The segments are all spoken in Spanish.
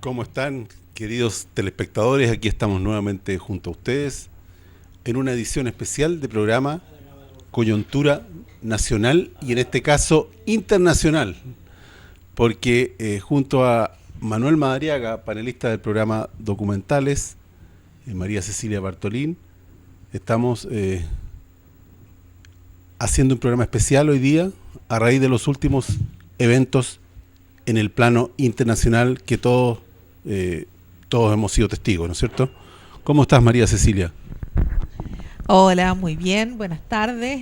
¿Cómo están, queridos telespectadores? Aquí estamos nuevamente junto a ustedes en una edición especial de programa Coyuntura Nacional y en este caso internacional, porque junto a Manuel Madariaga, panelista del programa Documentales, y María Cecilia Bartolín, estamos haciendo un programa especial hoy día a raíz de los últimos eventos en el plano internacional que todos hemos sido testigos, ¿no es cierto? ¿Cómo estás, María Cecilia? Hola, muy bien, buenas tardes,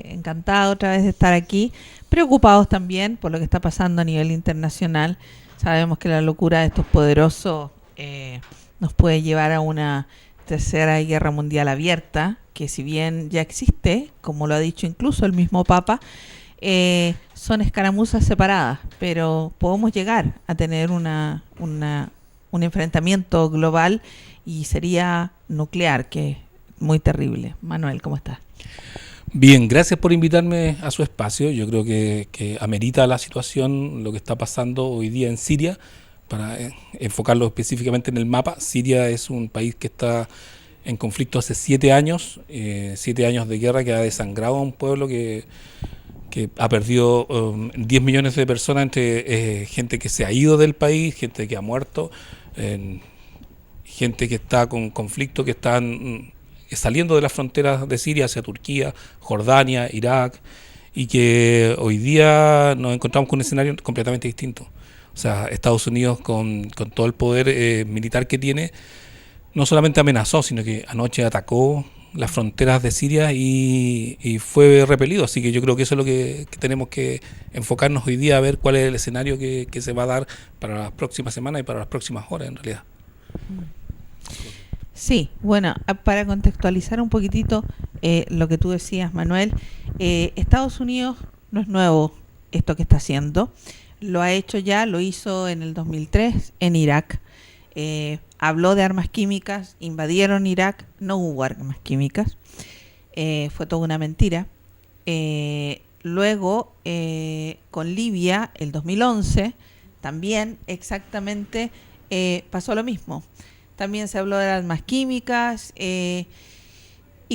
encantada otra vez de estar aquí, preocupados también por lo que está pasando a nivel internacional. Sabemos que la locura de estos poderosos nos puede llevar a una tercera guerra mundial abierta, que si bien ya existe, como lo ha dicho incluso el mismo Papa, son escaramuzas separadas, pero podemos llegar a tener un enfrentamiento global y sería nuclear, que es muy terrible. Manuel, ¿cómo estás? Bien, gracias por invitarme a su espacio. Yo creo que amerita la situación, lo que está pasando hoy día en Siria, para enfocarlo específicamente en el mapa. Siria es un país que está en conflicto hace 7 años, 7 años de guerra que ha desangrado a un pueblo que ha perdido 10 millones de personas, entre gente que se ha ido del país, gente que ha muerto, gente que está con conflicto, que están saliendo de las fronteras de Siria hacia Turquía, Jordania, Irak, y que hoy día nos encontramos con un escenario completamente distinto. O sea, Estados Unidos con todo el poder militar que tiene, no solamente amenazó, sino que anoche atacó las fronteras de Siria y fue repelido. Así que yo creo que eso es lo que tenemos que enfocarnos hoy día, a ver cuál es el escenario que se va a dar para las próximas semanas y para las próximas horas, en realidad. Sí, bueno, para contextualizar un poquitito lo que tú decías, Manuel, Estados Unidos no es nuevo esto que está haciendo, lo ha hecho ya, lo hizo en el 2003 en Irak, habló de armas químicas, invadieron Irak, no hubo armas químicas, fue toda una mentira. Luego, con Libia, el 2011, también exactamente pasó lo mismo. También se habló de armas químicas y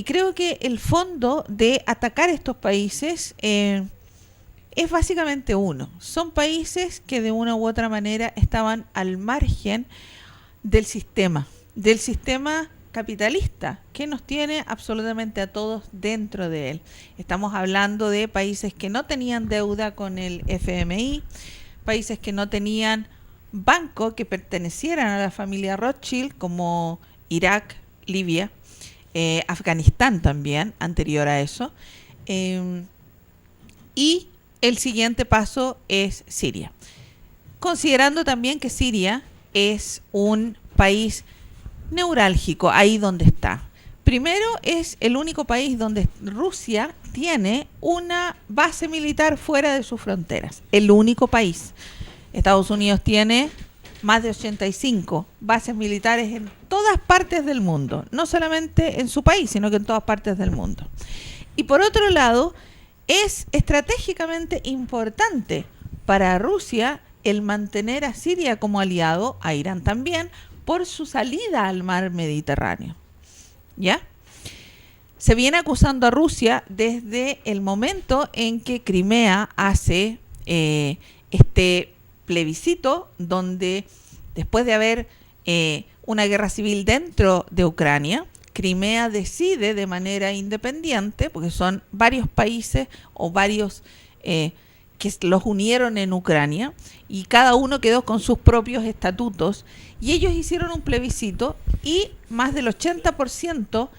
creo que el fondo de atacar estos países es básicamente uno. Son países que de una u otra manera estaban al margen del sistema capitalista que nos tiene absolutamente a todos dentro de él. Estamos hablando de países que no tenían deuda con el FMI, países que no tenían bancos que pertenecieran a la familia Rothschild, como Irak, Libia, Afganistán también, anterior a eso. Y el siguiente paso es Siria. Considerando también que Siria es un país neurálgico, ahí donde está. Primero, es el único país donde Rusia tiene una base militar fuera de sus fronteras. El único país. Estados Unidos tiene más de 85 bases militares en todas partes del mundo, no solamente en su país, sino que en todas partes del mundo. Y por otro lado, es estratégicamente importante para Rusia el mantener a Siria como aliado, a Irán también, por su salida al mar Mediterráneo. ¿Ya? Se viene acusando a Rusia desde el momento en que Crimea hace este plebiscito, donde después de haber una guerra civil dentro de Ucrania, Crimea decide de manera independiente, porque son varios países o varios que los unieron en Ucrania, y cada uno quedó con sus propios estatutos, y ellos hicieron un plebiscito y más del 80%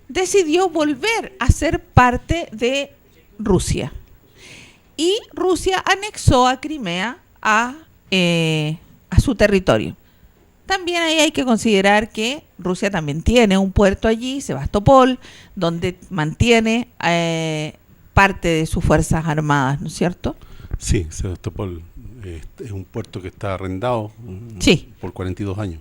decidió volver a ser parte de Rusia. Y Rusia anexó a Crimea a su territorio. También ahí hay que considerar que Rusia también tiene un puerto allí, Sebastopol, donde mantiene parte de sus fuerzas armadas, ¿no es cierto? Sí, Sebastopol es un puerto que está arrendado por 42 años.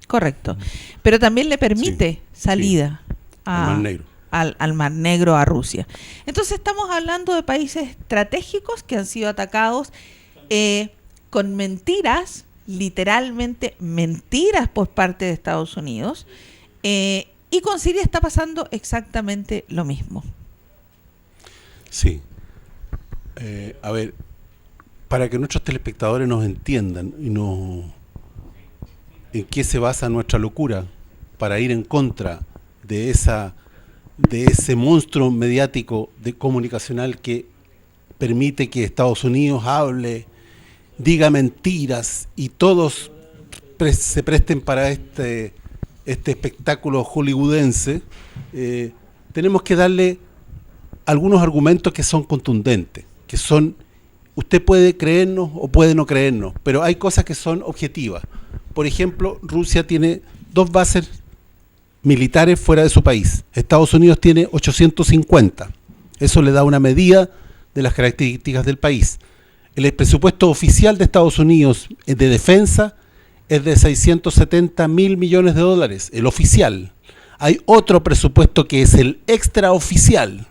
Correcto. Pero también le permite salida al Mar Negro. Al Mar Negro, a Rusia. Entonces estamos hablando de países estratégicos que han sido atacados con mentiras literalmente mentiras por parte de Estados Unidos. Y con Siria está pasando exactamente lo mismo. Sí. A ver, para que nuestros telespectadores nos entiendan y en qué se basa nuestra locura para ir en contra de ese monstruo mediático comunicacional que permite que Estados Unidos hable, diga mentiras y todos se presten para este espectáculo hollywoodense, tenemos que darle algunos argumentos que son contundentes, que son, usted puede creernos o puede no creernos, pero hay cosas que son objetivas. Por ejemplo, Rusia tiene 2 bases militares fuera de su país. Estados Unidos tiene 850. Eso le da una medida de las características del país. El presupuesto oficial de Estados Unidos de defensa es de 670 mil millones de dólares, el oficial. Hay otro presupuesto que es el extraoficial,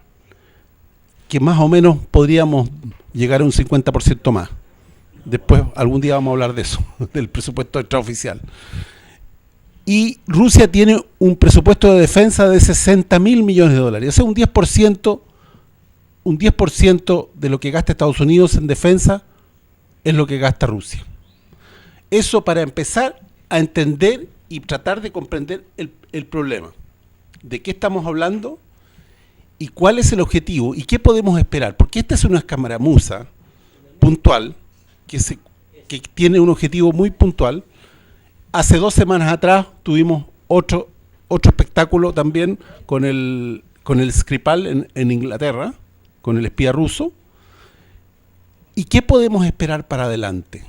que más o menos podríamos llegar a un 50% más. Después, algún día vamos a hablar de eso, del presupuesto extraoficial. Y Rusia tiene un presupuesto de defensa de 60 mil millones de dólares. O sea, un 10% de lo que gasta Estados Unidos en defensa es lo que gasta Rusia. Eso para empezar a entender y tratar de comprender el problema. ¿De qué estamos hablando? ¿Y cuál es el objetivo? ¿Y qué podemos esperar? Porque esta es una escaramuza puntual que tiene un objetivo muy puntual. Hace 2 semanas atrás tuvimos otro espectáculo también con el Skripal en Inglaterra, con el espía ruso. ¿Y qué podemos esperar para adelante?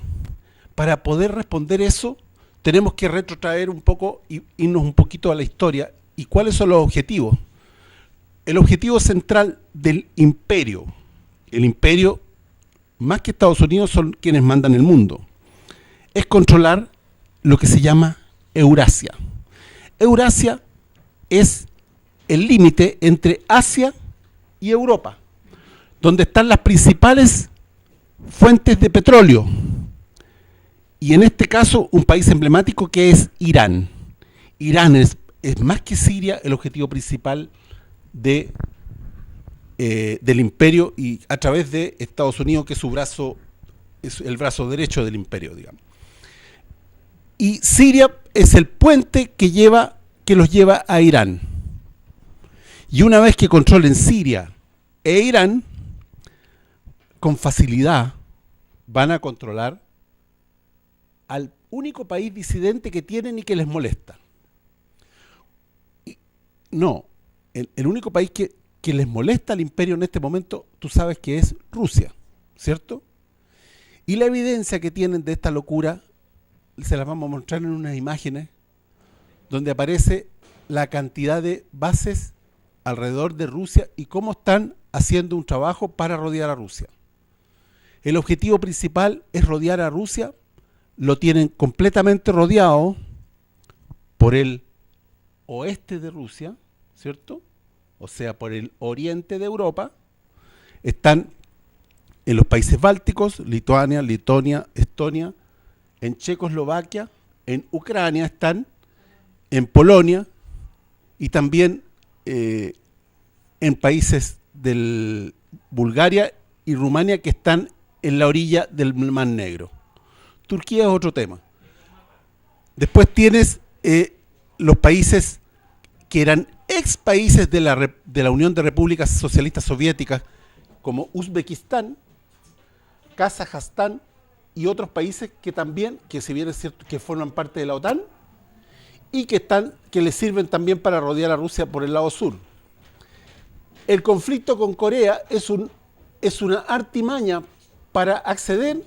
Para poder responder eso, tenemos que retrotraer un poco y irnos un poquito a la historia. ¿Y cuáles son los objetivos? El objetivo central del imperio, el imperio, más que Estados Unidos, son quienes mandan el mundo, es controlar lo que se llama Eurasia. Eurasia es el límite entre Asia y Europa, donde están las principales fuentes de petróleo. Y en este caso, un país emblemático que es Irán. Irán es más que Siria el objetivo principal del imperio, y a través de Estados Unidos, que es el brazo derecho del imperio, digamos. Y Siria es el puente que los lleva a Irán. Y una vez que controlen Siria e Irán, con facilidad van a controlar al único país disidente que tienen y que les molesta. El único país que les molesta al imperio en este momento, tú sabes que es Rusia, ¿cierto? Y la evidencia que tienen de esta locura se las vamos a mostrar en unas imágenes donde aparece la cantidad de bases alrededor de Rusia y cómo están haciendo un trabajo para rodear a Rusia. El objetivo principal es rodear a Rusia. Lo tienen completamente rodeado por el oeste de Rusia, ¿cierto? O sea, por el oriente de Europa. Están en los países bálticos, Lituania, Letonia, Estonia, en Checoslovaquia, en Ucrania están, en Polonia y también en países de Bulgaria y Rumania, que están en la orilla del Mar Negro. Turquía es otro tema. Después tienes los países que eran ex países de la Unión de Repúblicas Socialistas Soviéticas, como Uzbekistán, Kazajstán y otros países que también, que si bien es cierto que forman parte de la OTAN y que les sirven también para rodear a Rusia por el lado sur. El conflicto con Corea es una artimaña para acceder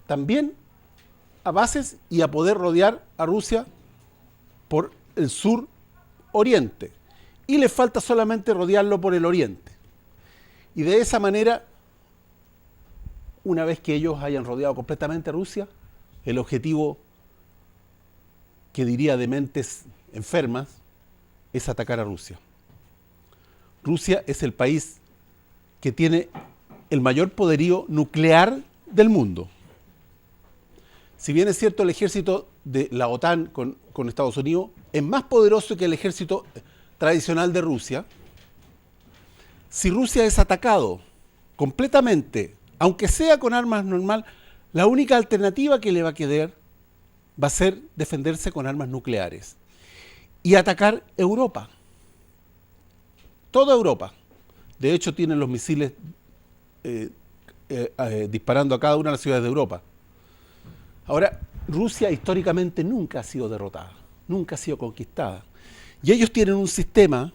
también a bases y a poder rodear a Rusia por el sur oriente. Y les falta solamente rodearlo por el oriente. Y de esa manera, una vez que ellos hayan rodeado completamente a Rusia, el objetivo, que diría de mentes enfermas, es atacar a Rusia. Rusia es el país que tiene el mayor poderío nuclear del mundo. Si bien es cierto, el ejército de la OTAN con Estados Unidos es más poderoso que el ejército tradicional de Rusia, si Rusia es atacado completamente, aunque sea con armas normal, la única alternativa que le va a quedar va a ser defenderse con armas nucleares y atacar Europa. Toda Europa. De hecho, tienen los misiles disparando a cada una de las ciudades de Europa. Ahora, Rusia históricamente nunca ha sido derrotada, nunca ha sido conquistada. Y ellos tienen un sistema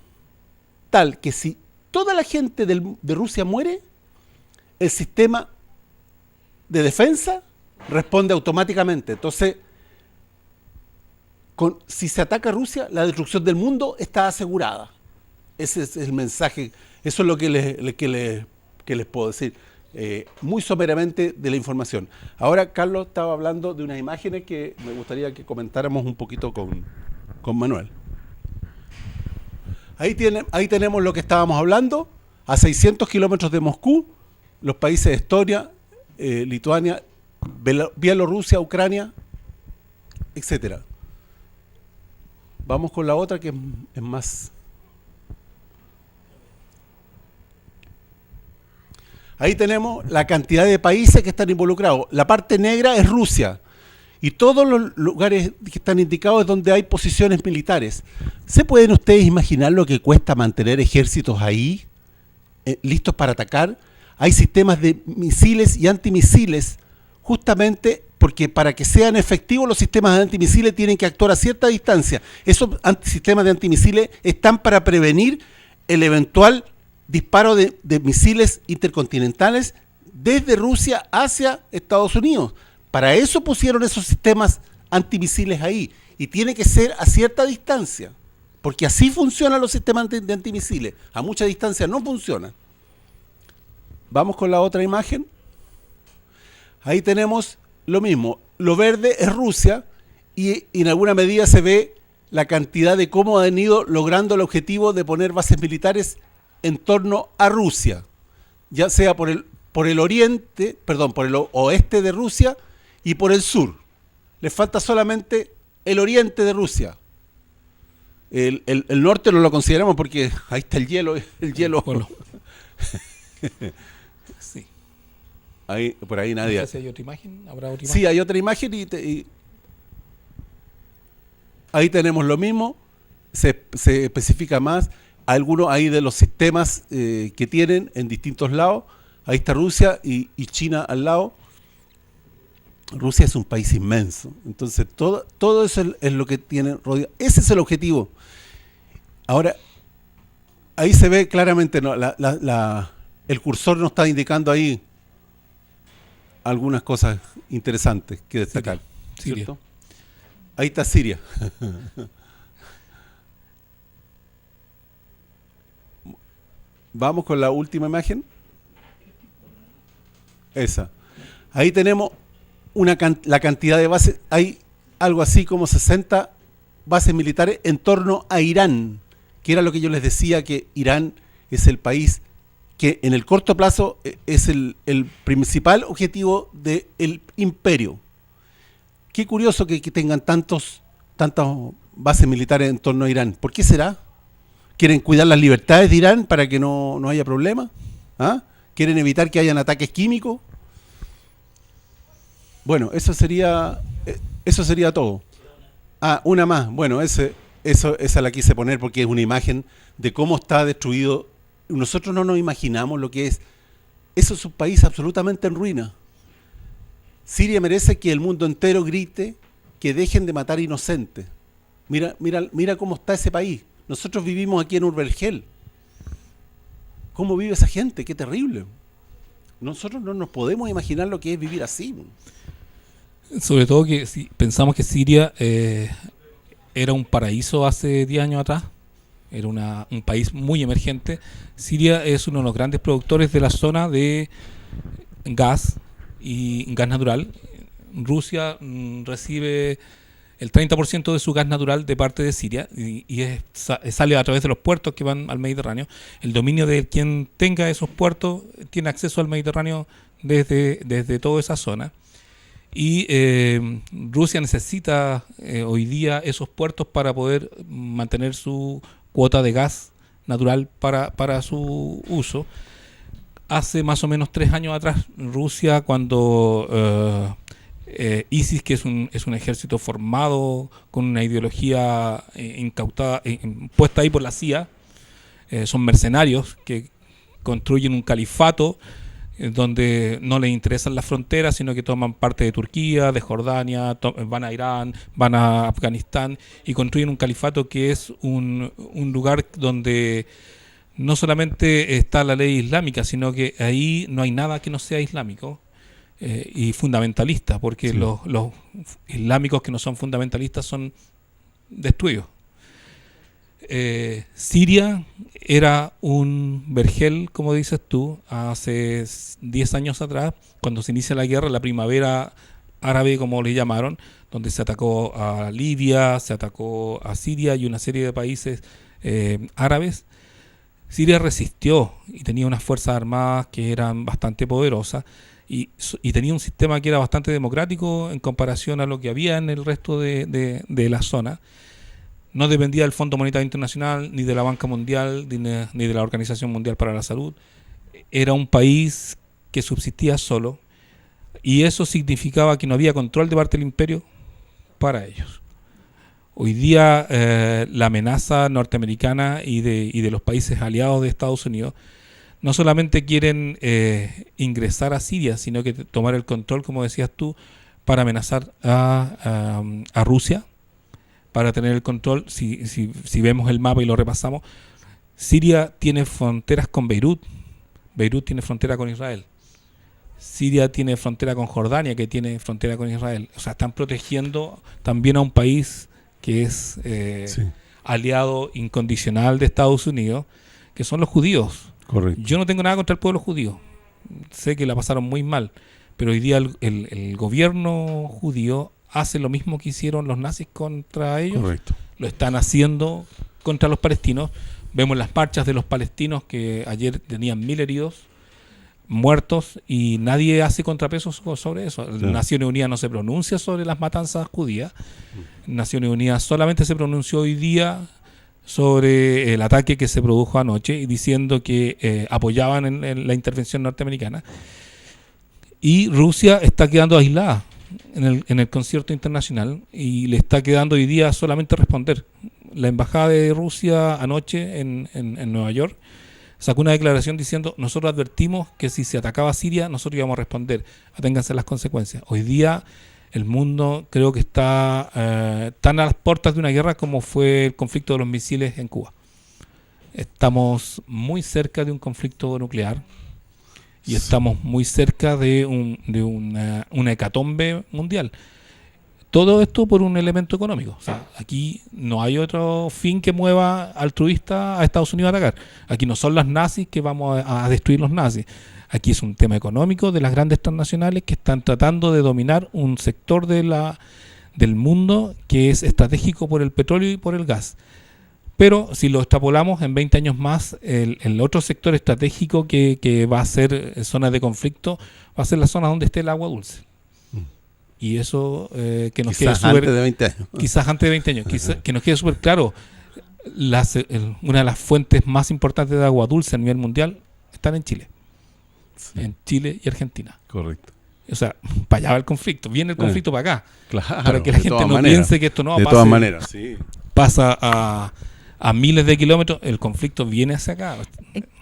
tal que si toda la gente de Rusia muere, el sistema de defensa responde automáticamente. Entonces, si se ataca a Rusia, la destrucción del mundo está asegurada. Ese es el mensaje, eso es lo que les puedo decir, muy someramente de la información. Ahora Carlos estaba hablando de unas imágenes que me gustaría que comentáramos un poquito con Manuel. Ahí tenemos lo que estábamos hablando, a 600 kilómetros de Moscú, los países de Estonia, Lituania, Bielorrusia, Ucrania, etcétera. Vamos con la otra que es más... Ahí tenemos la cantidad de países que están involucrados. La parte negra es Rusia. Y todos los lugares que están indicados es donde hay posiciones militares. ¿Se pueden ustedes imaginar lo que cuesta mantener ejércitos ahí, listos para atacar? Hay sistemas de misiles y antimisiles, justamente porque para que sean efectivos los sistemas de antimisiles tienen que actuar a cierta distancia. Esos sistemas de antimisiles están para prevenir el eventual disparo de misiles intercontinentales desde Rusia hacia Estados Unidos. Para eso pusieron esos sistemas antimisiles ahí. Y tiene que ser a cierta distancia, porque así funcionan los sistemas de antimisiles. A mucha distancia no funcionan. Vamos con la otra imagen. Ahí tenemos lo mismo. Lo verde es Rusia y en alguna medida se ve la cantidad de cómo han ido logrando el objetivo de poner bases militares en torno a Rusia, ya sea por el oeste de Rusia y por el sur. Les falta solamente el oriente de Rusia. El norte no lo consideramos porque ahí está el hielo. Bueno. Sí. Ahí, por ahí nadie. No sé si hay otra imagen. ¿Habrá otra imagen? Sí, hay otra imagen y ahí tenemos lo mismo. Se especifica más. Algunos ahí de los sistemas que tienen en distintos lados. Ahí está Rusia y China al lado. Rusia es un país inmenso. Entonces, todo eso es lo que tienen rodeado. Ese es el objetivo. Ahora, ahí se ve claramente, ¿no? El cursor nos está indicando ahí algunas cosas interesantes que destacar. Siria. ¿Cierto? Ahí está Siria. Vamos con la última imagen. Esa. Ahí tenemos la cantidad de bases. Hay algo así como 60 bases militares en torno a Irán, que era lo que yo les decía, que Irán es el país que en el corto plazo es el principal objetivo del imperio. Qué curioso que tengan tantas bases militares en torno a Irán. ¿Por qué será? ¿Quieren cuidar las libertades de Irán para que no haya problema? ¿Ah? ¿Quieren evitar que hayan ataques químicos? Bueno, eso sería todo. Ah, una más. Bueno, esa la quise poner porque es una imagen de cómo está destruido. Nosotros no nos imaginamos lo que es. Eso es un país absolutamente en ruina. Siria merece que el mundo entero grite que dejen de matar inocentes. Mira cómo está ese país. Nosotros vivimos aquí en Urbergel. ¿Cómo vive esa gente? Qué terrible. Nosotros no nos podemos imaginar lo que es vivir así. Sobre todo que si pensamos que Siria era un paraíso hace 10 años atrás. Era un país muy emergente. Siria es uno de los grandes productores de la zona de gas y gas natural. Rusia recibe el 30% de su gas natural de parte de Siria y sale a través de los puertos que van al Mediterráneo. El dominio de quien tenga esos puertos tiene acceso al Mediterráneo desde toda esa zona. Y Rusia necesita hoy día esos puertos para poder mantener su cuota de gas natural para su uso. Hace más o menos 3 años atrás, Rusia, cuando ISIS, que es un ejército formado con una ideología incautada, puesta ahí por la CIA, son mercenarios que construyen un califato donde no les interesan las fronteras, sino que toman parte de Turquía, de Jordania, van a Irán, van a Afganistán y construyen un califato que es un lugar donde no solamente está la ley islámica, sino que ahí no hay nada que no sea islámico y fundamentalista, porque Sí. los islámicos que no son fundamentalistas son destruidos. Siria era un vergel, como dices tú, hace 10 años atrás, cuando se inicia la guerra, la primavera árabe, como le llamaron, donde se atacó a Libia, se atacó a Siria y una serie de países árabes. Siria resistió y tenía unas fuerzas armadas que eran bastante poderosas y tenía un sistema que era bastante democrático en comparación a lo que había en el resto de la zona. No dependía del Fondo Monetario Internacional, ni de la Banca Mundial, ni de la Organización Mundial para la Salud. Era un país que subsistía solo y eso significaba que no había control de parte del imperio para ellos. Hoy día la amenaza norteamericana y de los países aliados de Estados Unidos no solamente quieren ingresar a Siria, sino que tomar el control, como decías tú, para amenazar a Rusia, para tener el control. Si vemos el mapa y lo repasamos, Siria tiene fronteras con Beirut, Beirut tiene frontera con Israel, Siria tiene frontera con Jordania, que tiene frontera con Israel. O sea, están protegiendo también a un país que es Sí. aliado incondicional de Estados Unidos, que son los judíos. Correcto. Yo no tengo nada contra el pueblo judío, sé que la pasaron muy mal, pero hoy día el gobierno judío hace lo mismo que hicieron los nazis contra ellos. Correcto. Lo están haciendo contra los palestinos. Vemos las marchas de los palestinos que ayer tenían 1000 heridos, muertos, y nadie hace contrapesos sobre eso. Claro. Naciones Unidas no se pronuncia sobre las matanzas judías. Naciones Unidas solamente se pronunció hoy día sobre el ataque que se produjo anoche y diciendo que apoyaban en la intervención norteamericana. Y Rusia está quedando aislada en el concierto internacional y le está quedando hoy día solamente responder. La embajada de Rusia anoche en Nueva York sacó una declaración diciendo: nosotros advertimos que si se atacaba a Siria, nosotros íbamos a responder, aténganse a las consecuencias. Hoy día el mundo creo que está tan a las puertas de una guerra como fue el conflicto de los misiles en Cuba. Estamos muy cerca de un conflicto nuclear y Sí. estamos muy cerca de una hecatombe mundial. Todo esto por un elemento económico. O sea, aquí no hay otro fin que mueva altruista a Estados Unidos a atacar. Aquí no son los nazis que vamos a destruir los nazis. Aquí es un tema económico de las grandes transnacionales que están tratando de dominar un sector del mundo que es estratégico por el petróleo y por el gas. Pero si lo extrapolamos en 20 años más, el otro sector estratégico que va a ser zonas de conflicto va a ser la zona donde esté el agua dulce. Y eso que nos quede Quizás antes de 20 años. quizás antes de 20 años, que nos quede súper claro, una de las fuentes más importantes de agua dulce a nivel mundial están en Chile. Sí. En Chile y Argentina. Correcto. O sea, para allá va el conflicto, viene el conflicto para acá. Claro. Para que la de gente todas no maneras. piense que esto no De pase, todas maneras, sí. pasa a miles de kilómetros, el conflicto viene hacia acá.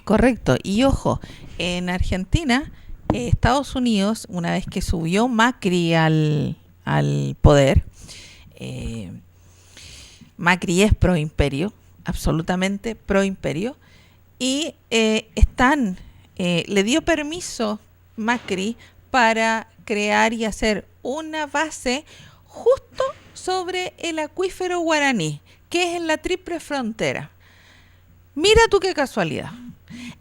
Correcto. Y ojo, en Argentina, Estados Unidos, una vez que subió Macri al poder, Macri es pro imperio, absolutamente pro imperio, y le dio permiso Macri para crear y hacer una base justo sobre el acuífero guaraní, que es en la triple frontera. Mira tú qué casualidad.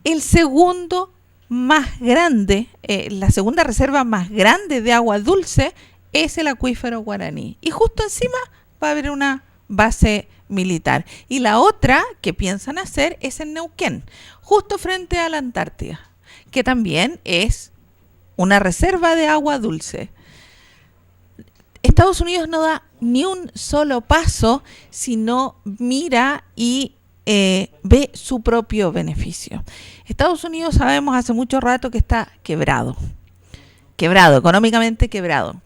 El segundo más grande, la segunda reserva más grande de agua dulce es el acuífero guaraní. Y justo encima va a haber una base militar. Y la otra que piensan hacer es en Neuquén, justo frente a la Antártida, que también es una reserva de agua dulce. Estados Unidos no da ni un solo paso si no mira y ve su propio beneficio. Estados Unidos sabemos hace mucho rato que está quebrado, económicamente quebrado.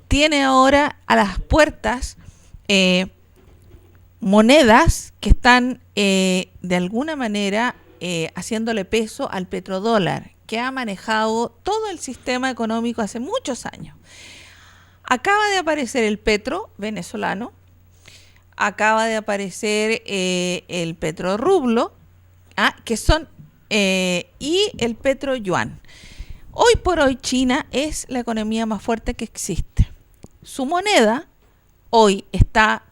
Tiene ahora a las puertas monedas que están de alguna manera haciéndole peso al petrodólar, que ha manejado todo el sistema económico hace muchos años. Acaba de aparecer el petro venezolano, acaba de aparecer el petro rublo, que son y el petro yuan. Hoy por hoy China es la economía más fuerte que existe. Su moneda hoy está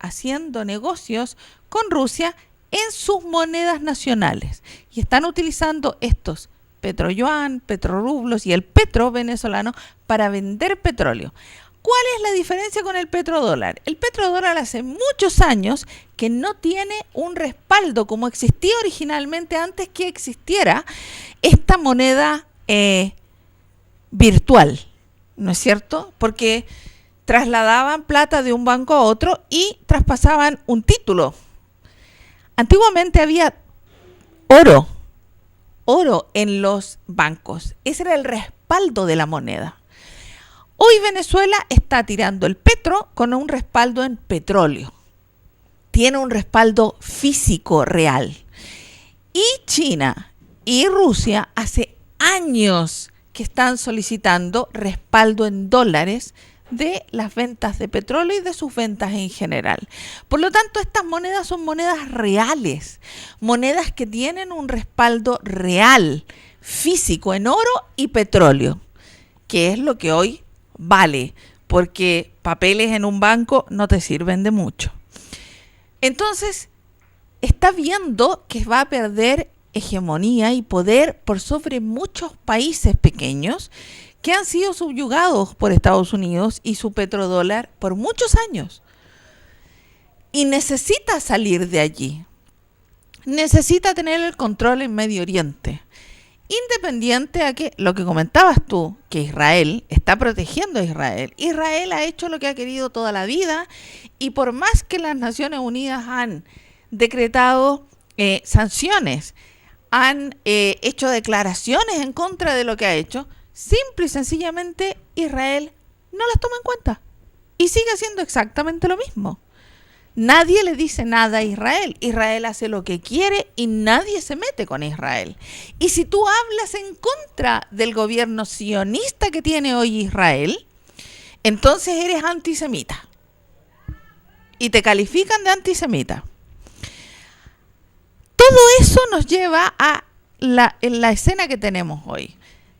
haciendo negocios con Rusia en sus monedas nacionales y están utilizando estos petro yuan, petro rublos y el petro venezolano para vender petróleo. ¿Cuál es la diferencia con el petrodólar? El petrodólar hace muchos años que no tiene un respaldo como existía originalmente antes que existiera esta moneda virtual, ¿no es cierto? Porque trasladaban plata de un banco a otro y traspasaban un título. Antiguamente había oro en los bancos. Ese era el respaldo de la moneda. Hoy Venezuela está tirando el petro con un respaldo en petróleo. Tiene un respaldo físico real. Y China y Rusia hace años que están solicitando respaldo en dólares de las ventas de petróleo y de sus ventas en general. Por lo tanto, estas monedas son monedas reales, monedas que tienen un respaldo real, físico, en oro y petróleo, que es lo que hoy vale, porque papeles en un banco no te sirven de mucho. Entonces, está viendo que va a perder hegemonía y poder por sobre muchos países pequeños que han sido subyugados por Estados Unidos y su petrodólar por muchos años. Y necesita salir de allí. Necesita tener el control en Medio Oriente. Independiente a que, lo que comentabas tú, que Israel está protegiendo a Israel. Israel ha hecho lo que ha querido toda la vida y por más que las Naciones Unidas han decretado sanciones, han hecho declaraciones en contra de lo que ha hecho, simple y sencillamente Israel no las toma en cuenta y sigue haciendo exactamente lo mismo. Nadie le dice nada a Israel. Israel hace lo que quiere y nadie se mete con Israel. Y si tú hablas en contra del gobierno sionista que tiene hoy Israel, entonces eres antisemita. Y te califican de antisemita. Todo eso nos lleva a la escena que tenemos hoy.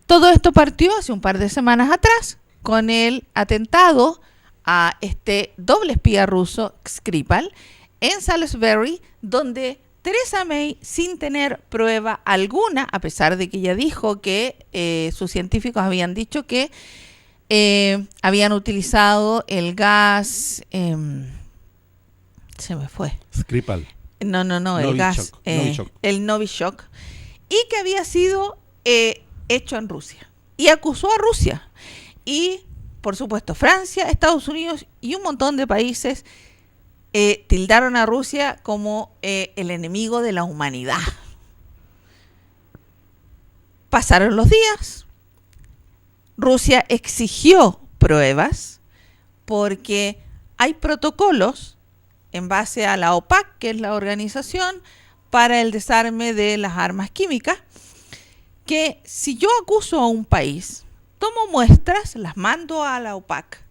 Todo esto partió hace un par de semanas atrás con el atentado a este doble espía ruso, Skripal, en Salisbury, donde Theresa May, sin tener prueba alguna, a pesar de que ella dijo que sus científicos habían dicho que habían utilizado el gas... se me fue. Skripal. No, el gas. El Novichok. Y que había sido hecho en Rusia. Y acusó a Rusia. Y, por supuesto, Francia, Estados Unidos y un montón de países tildaron a Rusia como el enemigo de la humanidad. Pasaron los días. Rusia exigió pruebas porque hay protocolos en base a la OPAC, que es la Organización para el Desarme de las Armas Químicas, que si yo acuso a un país, tomo muestras, las mando a la OPAC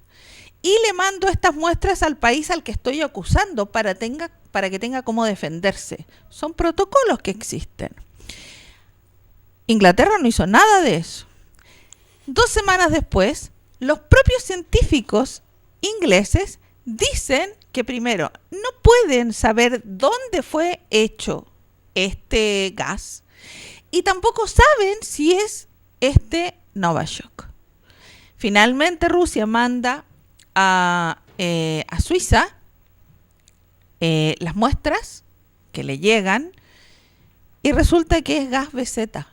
y le mando estas muestras al país al que estoy acusando para que tenga cómo defenderse. Son protocolos que existen. Inglaterra no hizo nada de eso. 2 semanas después, los propios científicos ingleses dicen que primero no pueden saber dónde fue hecho este gas y tampoco saben si es este Novichok. Finalmente Rusia manda a Suiza las muestras que le llegan y resulta que es gas BZ,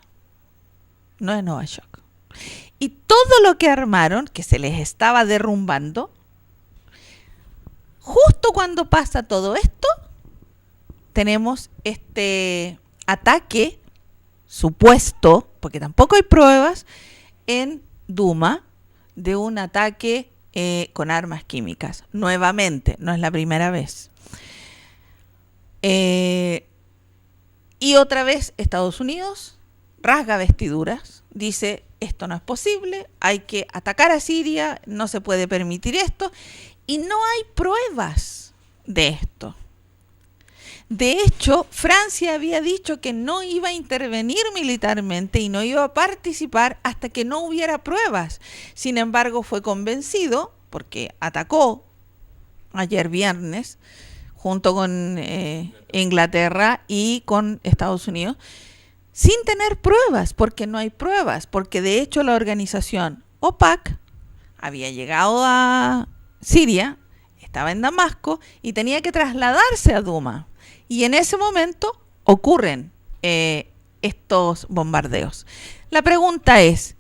no es Novichok. Y todo lo que armaron, que se les estaba derrumbando, Justo cuando pasa todo esto, tenemos este ataque supuesto, porque tampoco hay pruebas, en Duma de un ataque con armas químicas. Nuevamente, no es la primera vez. Y otra vez Estados Unidos rasga vestiduras, dice, esto no es posible, hay que atacar a Siria, no se puede permitir esto, y no hay pruebas de esto. De hecho, Francia había dicho que no iba a intervenir militarmente y no iba a participar hasta que no hubiera pruebas. Sin embargo, fue convencido, porque atacó ayer viernes, junto con Inglaterra y con Estados Unidos, sin tener pruebas, porque no hay pruebas, porque de hecho la organización OPAC había llegado a Siria, estaba en Damasco y tenía que trasladarse a Duma. Y en ese momento ocurren estos bombardeos. La pregunta es,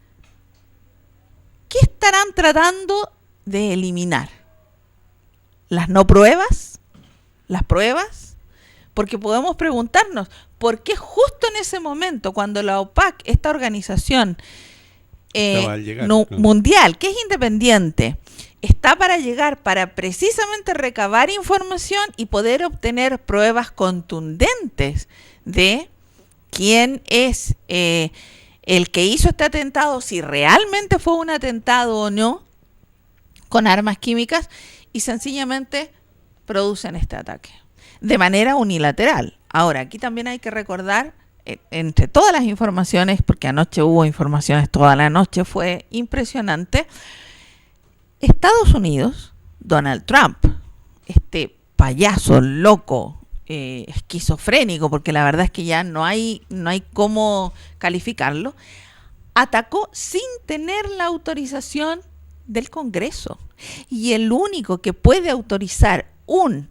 ¿qué estarán tratando de eliminar? ¿Las no pruebas? ¿Las pruebas? Porque podemos preguntarnos, ¿por qué justo en ese momento, cuando la OPAC, esta organización mundial, que es independiente, está para llegar para precisamente recabar información y poder obtener pruebas contundentes de quién es el que hizo este atentado, si realmente fue un atentado o no, con armas químicas, y sencillamente producen este ataque de manera unilateral? Ahora, aquí también hay que recordar, entre todas las informaciones, porque anoche hubo informaciones toda la noche, fue impresionante, Estados Unidos, Donald Trump, este payaso loco, esquizofrénico, porque la verdad es que ya no hay cómo calificarlo, atacó sin tener la autorización del Congreso. Y el único que puede autorizar un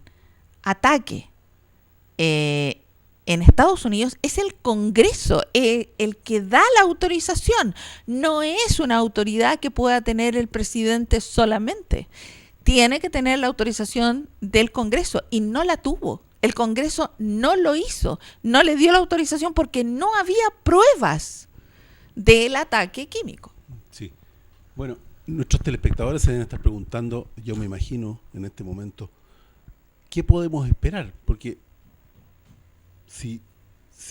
ataque en Estados Unidos es el Congreso, el que da la autorización. No es una autoridad que pueda tener el presidente solamente. Tiene que tener la autorización del Congreso y no la tuvo. El Congreso no lo hizo, no le dio la autorización porque no había pruebas del ataque químico. Sí. Bueno, nuestros telespectadores se deben estar preguntando, yo me imagino en este momento, ¿qué podemos esperar? Porque si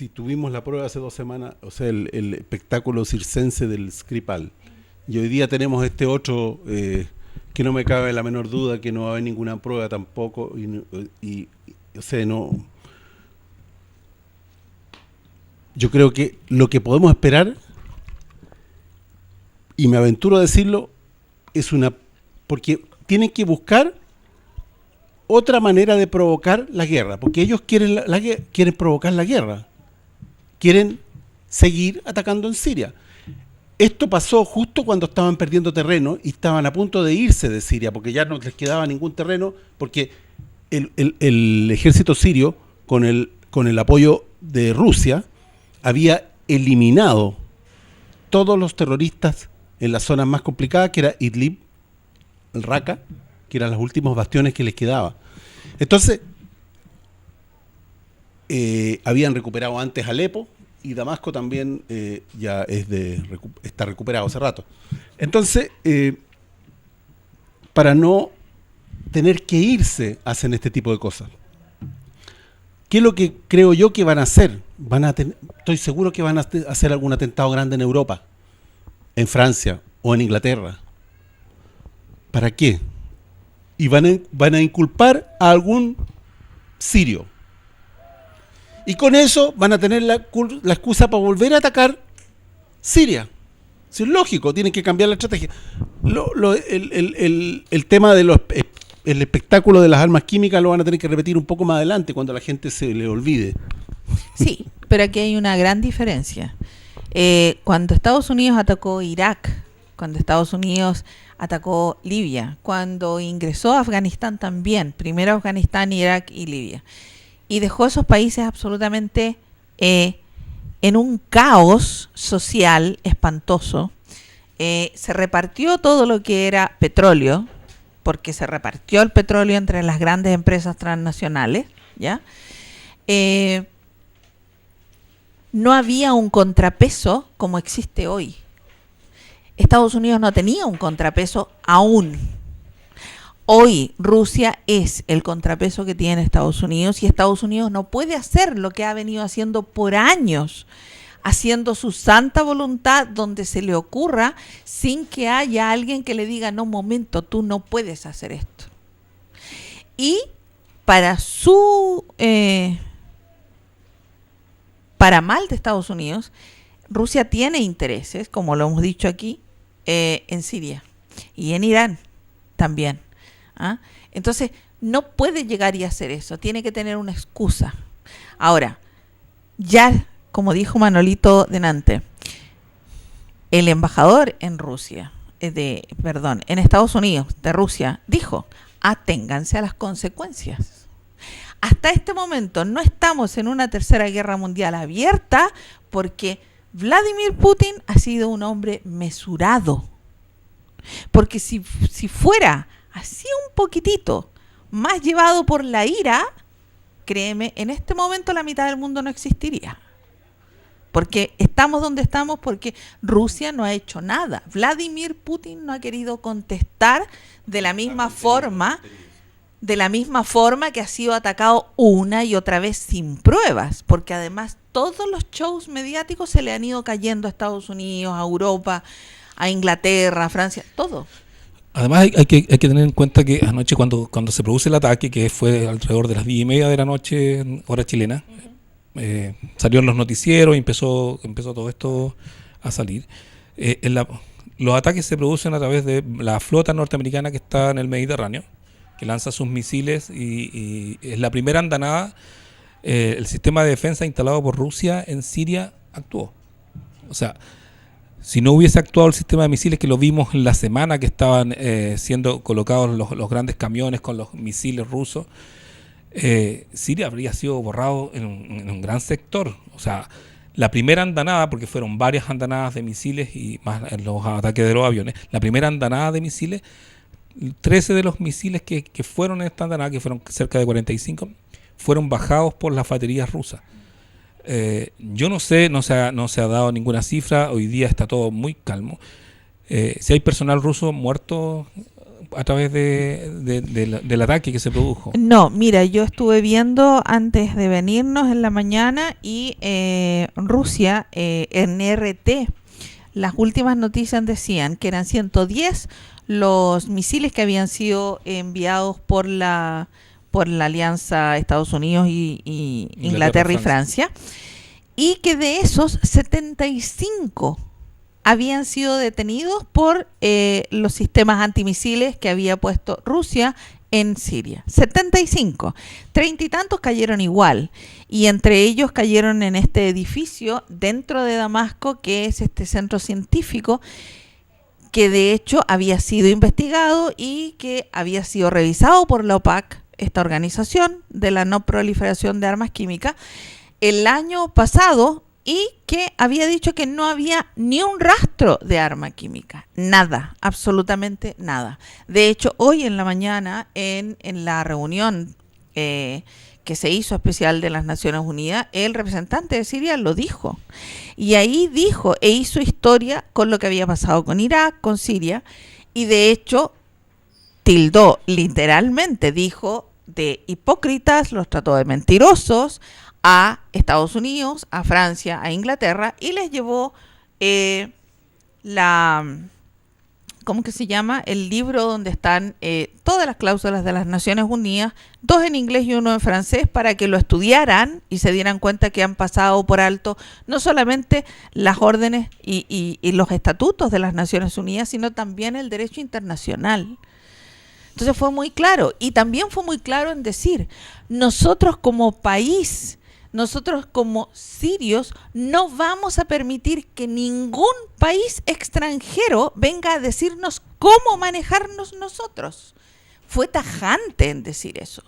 tuvimos la prueba hace 2 semanas, o sea, el espectáculo circense del Skripal, y hoy día tenemos este otro que no me cabe la menor duda que no va a haber ninguna prueba tampoco, y o sea, no. Yo creo que lo que podemos esperar, y me aventuro a decirlo, es porque tienen que buscar otra manera de provocar la guerra, porque ellos quieren quieren provocar la guerra, quieren seguir atacando en Siria. Esto pasó justo cuando estaban perdiendo terreno y estaban a punto de irse de Siria, porque ya no les quedaba ningún terreno, porque el ejército sirio, con el apoyo de Rusia, había eliminado todos los terroristas en las zonas más complicadas, que era Idlib, el Raqqa, que eran los últimos bastiones que les quedaba. Entonces, habían recuperado antes Alepo, y Damasco también ya está recuperado hace rato. Entonces, para no tener que irse, hacen este tipo de cosas. ¿Qué es lo que creo yo que van a hacer? Estoy seguro que van a hacer algún atentado grande en Europa, en Francia o en Inglaterra. ¿Para qué? Y van a inculpar a algún sirio. Y con eso van a tener la excusa para volver a atacar Siria. Si es lógico, tienen que cambiar la estrategia. El tema de el espectáculo de las armas químicas lo van a tener que repetir un poco más adelante, cuando la gente se le olvide. Sí, pero aquí hay una gran diferencia. Cuando Estados Unidos atacó Irak, cuando Estados Unidos atacó Libia, cuando ingresó a Afganistán también, primero Afganistán, Irak y Libia, y dejó esos países absolutamente en un caos social espantoso. Se repartió todo lo que era petróleo, porque se repartió el petróleo entre las grandes empresas transnacionales, ¿ya? No había un contrapeso como existe hoy. Estados Unidos no tenía un contrapeso aún. Hoy Rusia es el contrapeso que tiene Estados Unidos y Estados Unidos no puede hacer lo que ha venido haciendo por años, haciendo su santa voluntad donde se le ocurra sin que haya alguien que le diga, no, momento, tú no puedes hacer esto. Y para mal de Estados Unidos, Rusia tiene intereses, como lo hemos dicho aquí, en Siria y en Irán también. ¿Ah? Entonces, no puede llegar y hacer eso, tiene que tener una excusa. Ahora, ya, como dijo Manolito delante, el embajador en Estados Unidos, de Rusia, dijo, aténganse a las consecuencias. Hasta este momento no estamos en una tercera guerra mundial abierta porque Vladimir Putin ha sido un hombre mesurado. Porque si fuera así un poquitito más llevado por la ira, créeme, en este momento la mitad del mundo no existiría. Porque estamos donde estamos porque Rusia no ha hecho nada. Vladimir Putin no ha querido contestar de la misma forma que ha sido atacado una y otra vez sin pruebas, porque además todos los shows mediáticos se le han ido cayendo a Estados Unidos, a Europa, a Inglaterra, a Francia, todo. Además hay que tener en cuenta que anoche cuando se produce el ataque, que fue alrededor de las 10:30 de la noche, hora chilena, salieron los noticieros y empezó todo esto a salir. Los ataques se producen a través de la flota norteamericana que está en el Mediterráneo, que lanza sus misiles y es la primera andanada. El sistema de defensa instalado por Rusia en Siria actuó. O sea, si no hubiese actuado el sistema de misiles que lo vimos en la semana que estaban siendo colocados los grandes camiones con los misiles rusos, Siria habría sido borrado en un gran sector. O sea, la primera andanada, porque fueron varias andanadas de misiles y más los ataques de los aviones, la primera andanada de misiles, 13 de los misiles que fueron en esta andanada, que fueron cerca de 45, fueron bajados por las baterías rusas. Yo no sé, no se ha dado ninguna cifra, hoy día está todo muy calmo. Si hay personal ruso muerto a través del ataque que se produjo. No, mira, yo estuve viendo antes de venirnos en la mañana y Rusia, en RT, las últimas noticias decían que eran 110 los misiles que habían sido enviados por la alianza Estados Unidos y Inglaterra y Francia, y que de esos 75 habían sido detenidos por los sistemas antimisiles que había puesto Rusia en Siria. 75. 30 y tantos cayeron igual, y entre ellos cayeron en este edificio dentro de Damasco, que es este centro científico, que de hecho había sido investigado y que había sido revisado por la OPAC, esta organización de la no proliferación de armas químicas, el año pasado, y que había dicho que no había ni un rastro de arma química. Nada, absolutamente nada. De hecho, hoy en la mañana, en la reunión que se hizo especial de las Naciones Unidas, el representante de Siria lo dijo. Y ahí dijo e hizo historia con lo que había pasado con Irak, con Siria, y de hecho tildó, literalmente dijo, de hipócritas, los trató de mentirosos a Estados Unidos, a Francia, a Inglaterra, y les llevó ¿cómo que se llama? El libro donde están todas las cláusulas de las Naciones Unidas, 2 en inglés y 1 en francés, para que lo estudiaran y se dieran cuenta que han pasado por alto no solamente las órdenes y los estatutos de las Naciones Unidas, sino también el derecho internacional. Entonces fue muy claro, y también fue muy claro en decir, nosotros como país, nosotros como sirios, no vamos a permitir que ningún país extranjero venga a decirnos cómo manejarnos nosotros. Fue tajante en decir eso.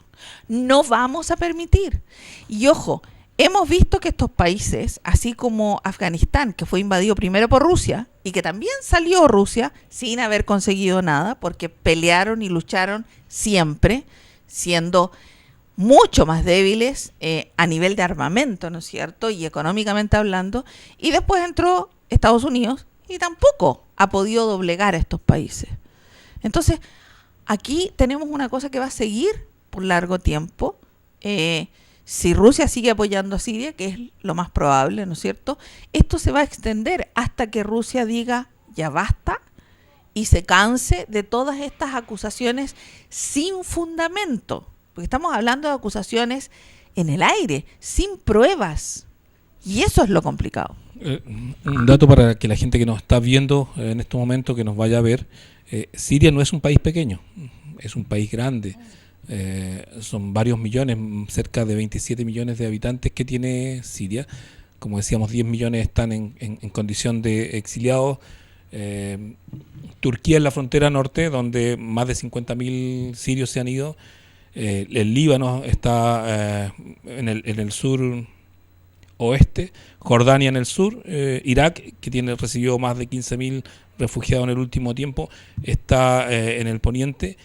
No vamos a permitir. Y ojo, hemos visto que estos países, así como Afganistán, que fue invadido primero por Rusia y que también salió Rusia sin haber conseguido nada, porque pelearon y lucharon siempre, siendo mucho más débiles a nivel de armamento, ¿no es cierto? Y económicamente hablando. Y después entró Estados Unidos y tampoco ha podido doblegar a estos países. Entonces, aquí tenemos una cosa que va a seguir por largo tiempo. Si Rusia sigue apoyando a Siria, que es lo más probable, ¿no es cierto? Esto se va a extender hasta que Rusia diga ya basta y se canse de todas estas acusaciones sin fundamento. Porque estamos hablando de acusaciones en el aire, sin pruebas. Y eso es lo complicado. Un dato para que la gente que nos está viendo en este momento, que nos vaya a ver, Siria no es un país pequeño, es un país grande. Son varios millones, cerca de 27 millones de habitantes que tiene Siria. Como decíamos, 10 millones están en condición de exiliados. Turquía es la frontera norte, donde más de 50.000 sirios se han ido. El Líbano está en el sur oeste, Jordania en el sur, Irak, que recibió más de 15.000 refugiados en el último tiempo, está en el poniente.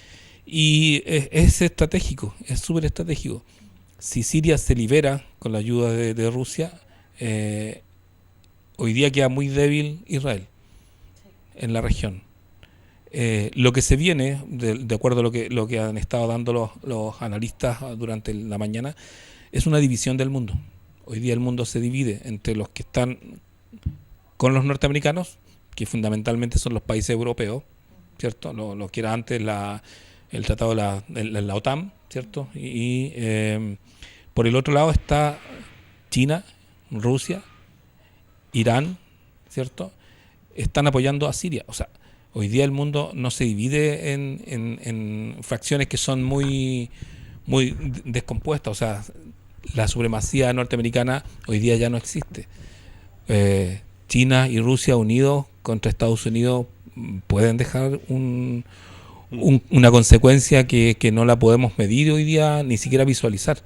Y es estratégico, es súper estratégico. Si Siria se libera con la ayuda de Rusia, hoy día queda muy débil Israel en la región. Lo que se viene, de acuerdo a lo que han estado dando los analistas durante la mañana, es una división del mundo. Hoy día el mundo se divide entre los que están con los norteamericanos, que fundamentalmente son los países europeos, ¿cierto? Lo que era antes el tratado de la OTAN, ¿cierto? Y por el otro lado está China, Rusia, Irán, ¿cierto? Están apoyando a Siria. O sea, hoy día el mundo no se divide en fracciones que son muy descompuestas. O sea, la supremacía norteamericana hoy día ya no existe. China y Rusia unidos contra Estados Unidos pueden dejar una consecuencia que no la podemos medir hoy día, ni siquiera visualizar,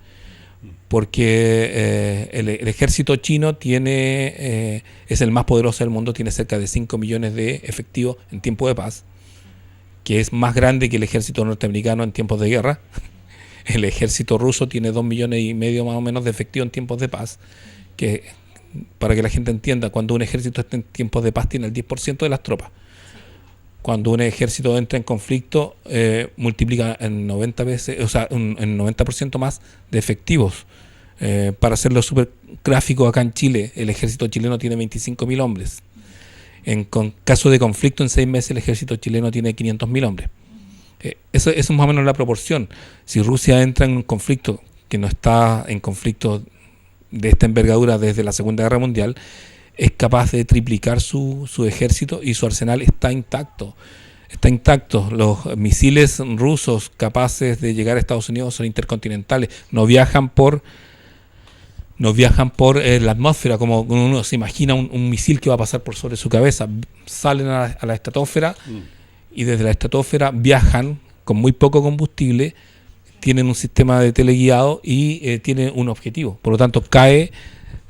porque el ejército chino es el más poderoso del mundo, tiene cerca de 5 millones de efectivos en tiempo de paz, que es más grande que el ejército norteamericano en tiempos de guerra. El ejército ruso tiene 2,5 millones más o menos de efectivos en tiempos de paz, que para que la gente entienda, cuando un ejército está en tiempos de paz tiene el 10% de las tropas. Cuando un ejército entra en conflicto, multiplica en 90 veces, o sea, en 90% más de efectivos. Para hacerlo súper gráfico, acá en Chile, el ejército chileno tiene 25.000 hombres. En caso de conflicto, en 6 meses, el ejército chileno tiene 500.000 hombres. Eso es más o menos la proporción. Si Rusia entra en un conflicto, que no está en conflicto de esta envergadura desde la Segunda Guerra Mundial, es capaz de triplicar su ejército y su arsenal está intacto. Está intacto. Los misiles rusos capaces de llegar a Estados Unidos son intercontinentales. No viajan por la atmósfera, como uno se imagina un misil que va a pasar por sobre su cabeza. Salen a la estratosfera y desde la estratosfera viajan con muy poco combustible, tienen un sistema de teleguiado y tienen un objetivo. Por lo tanto, cae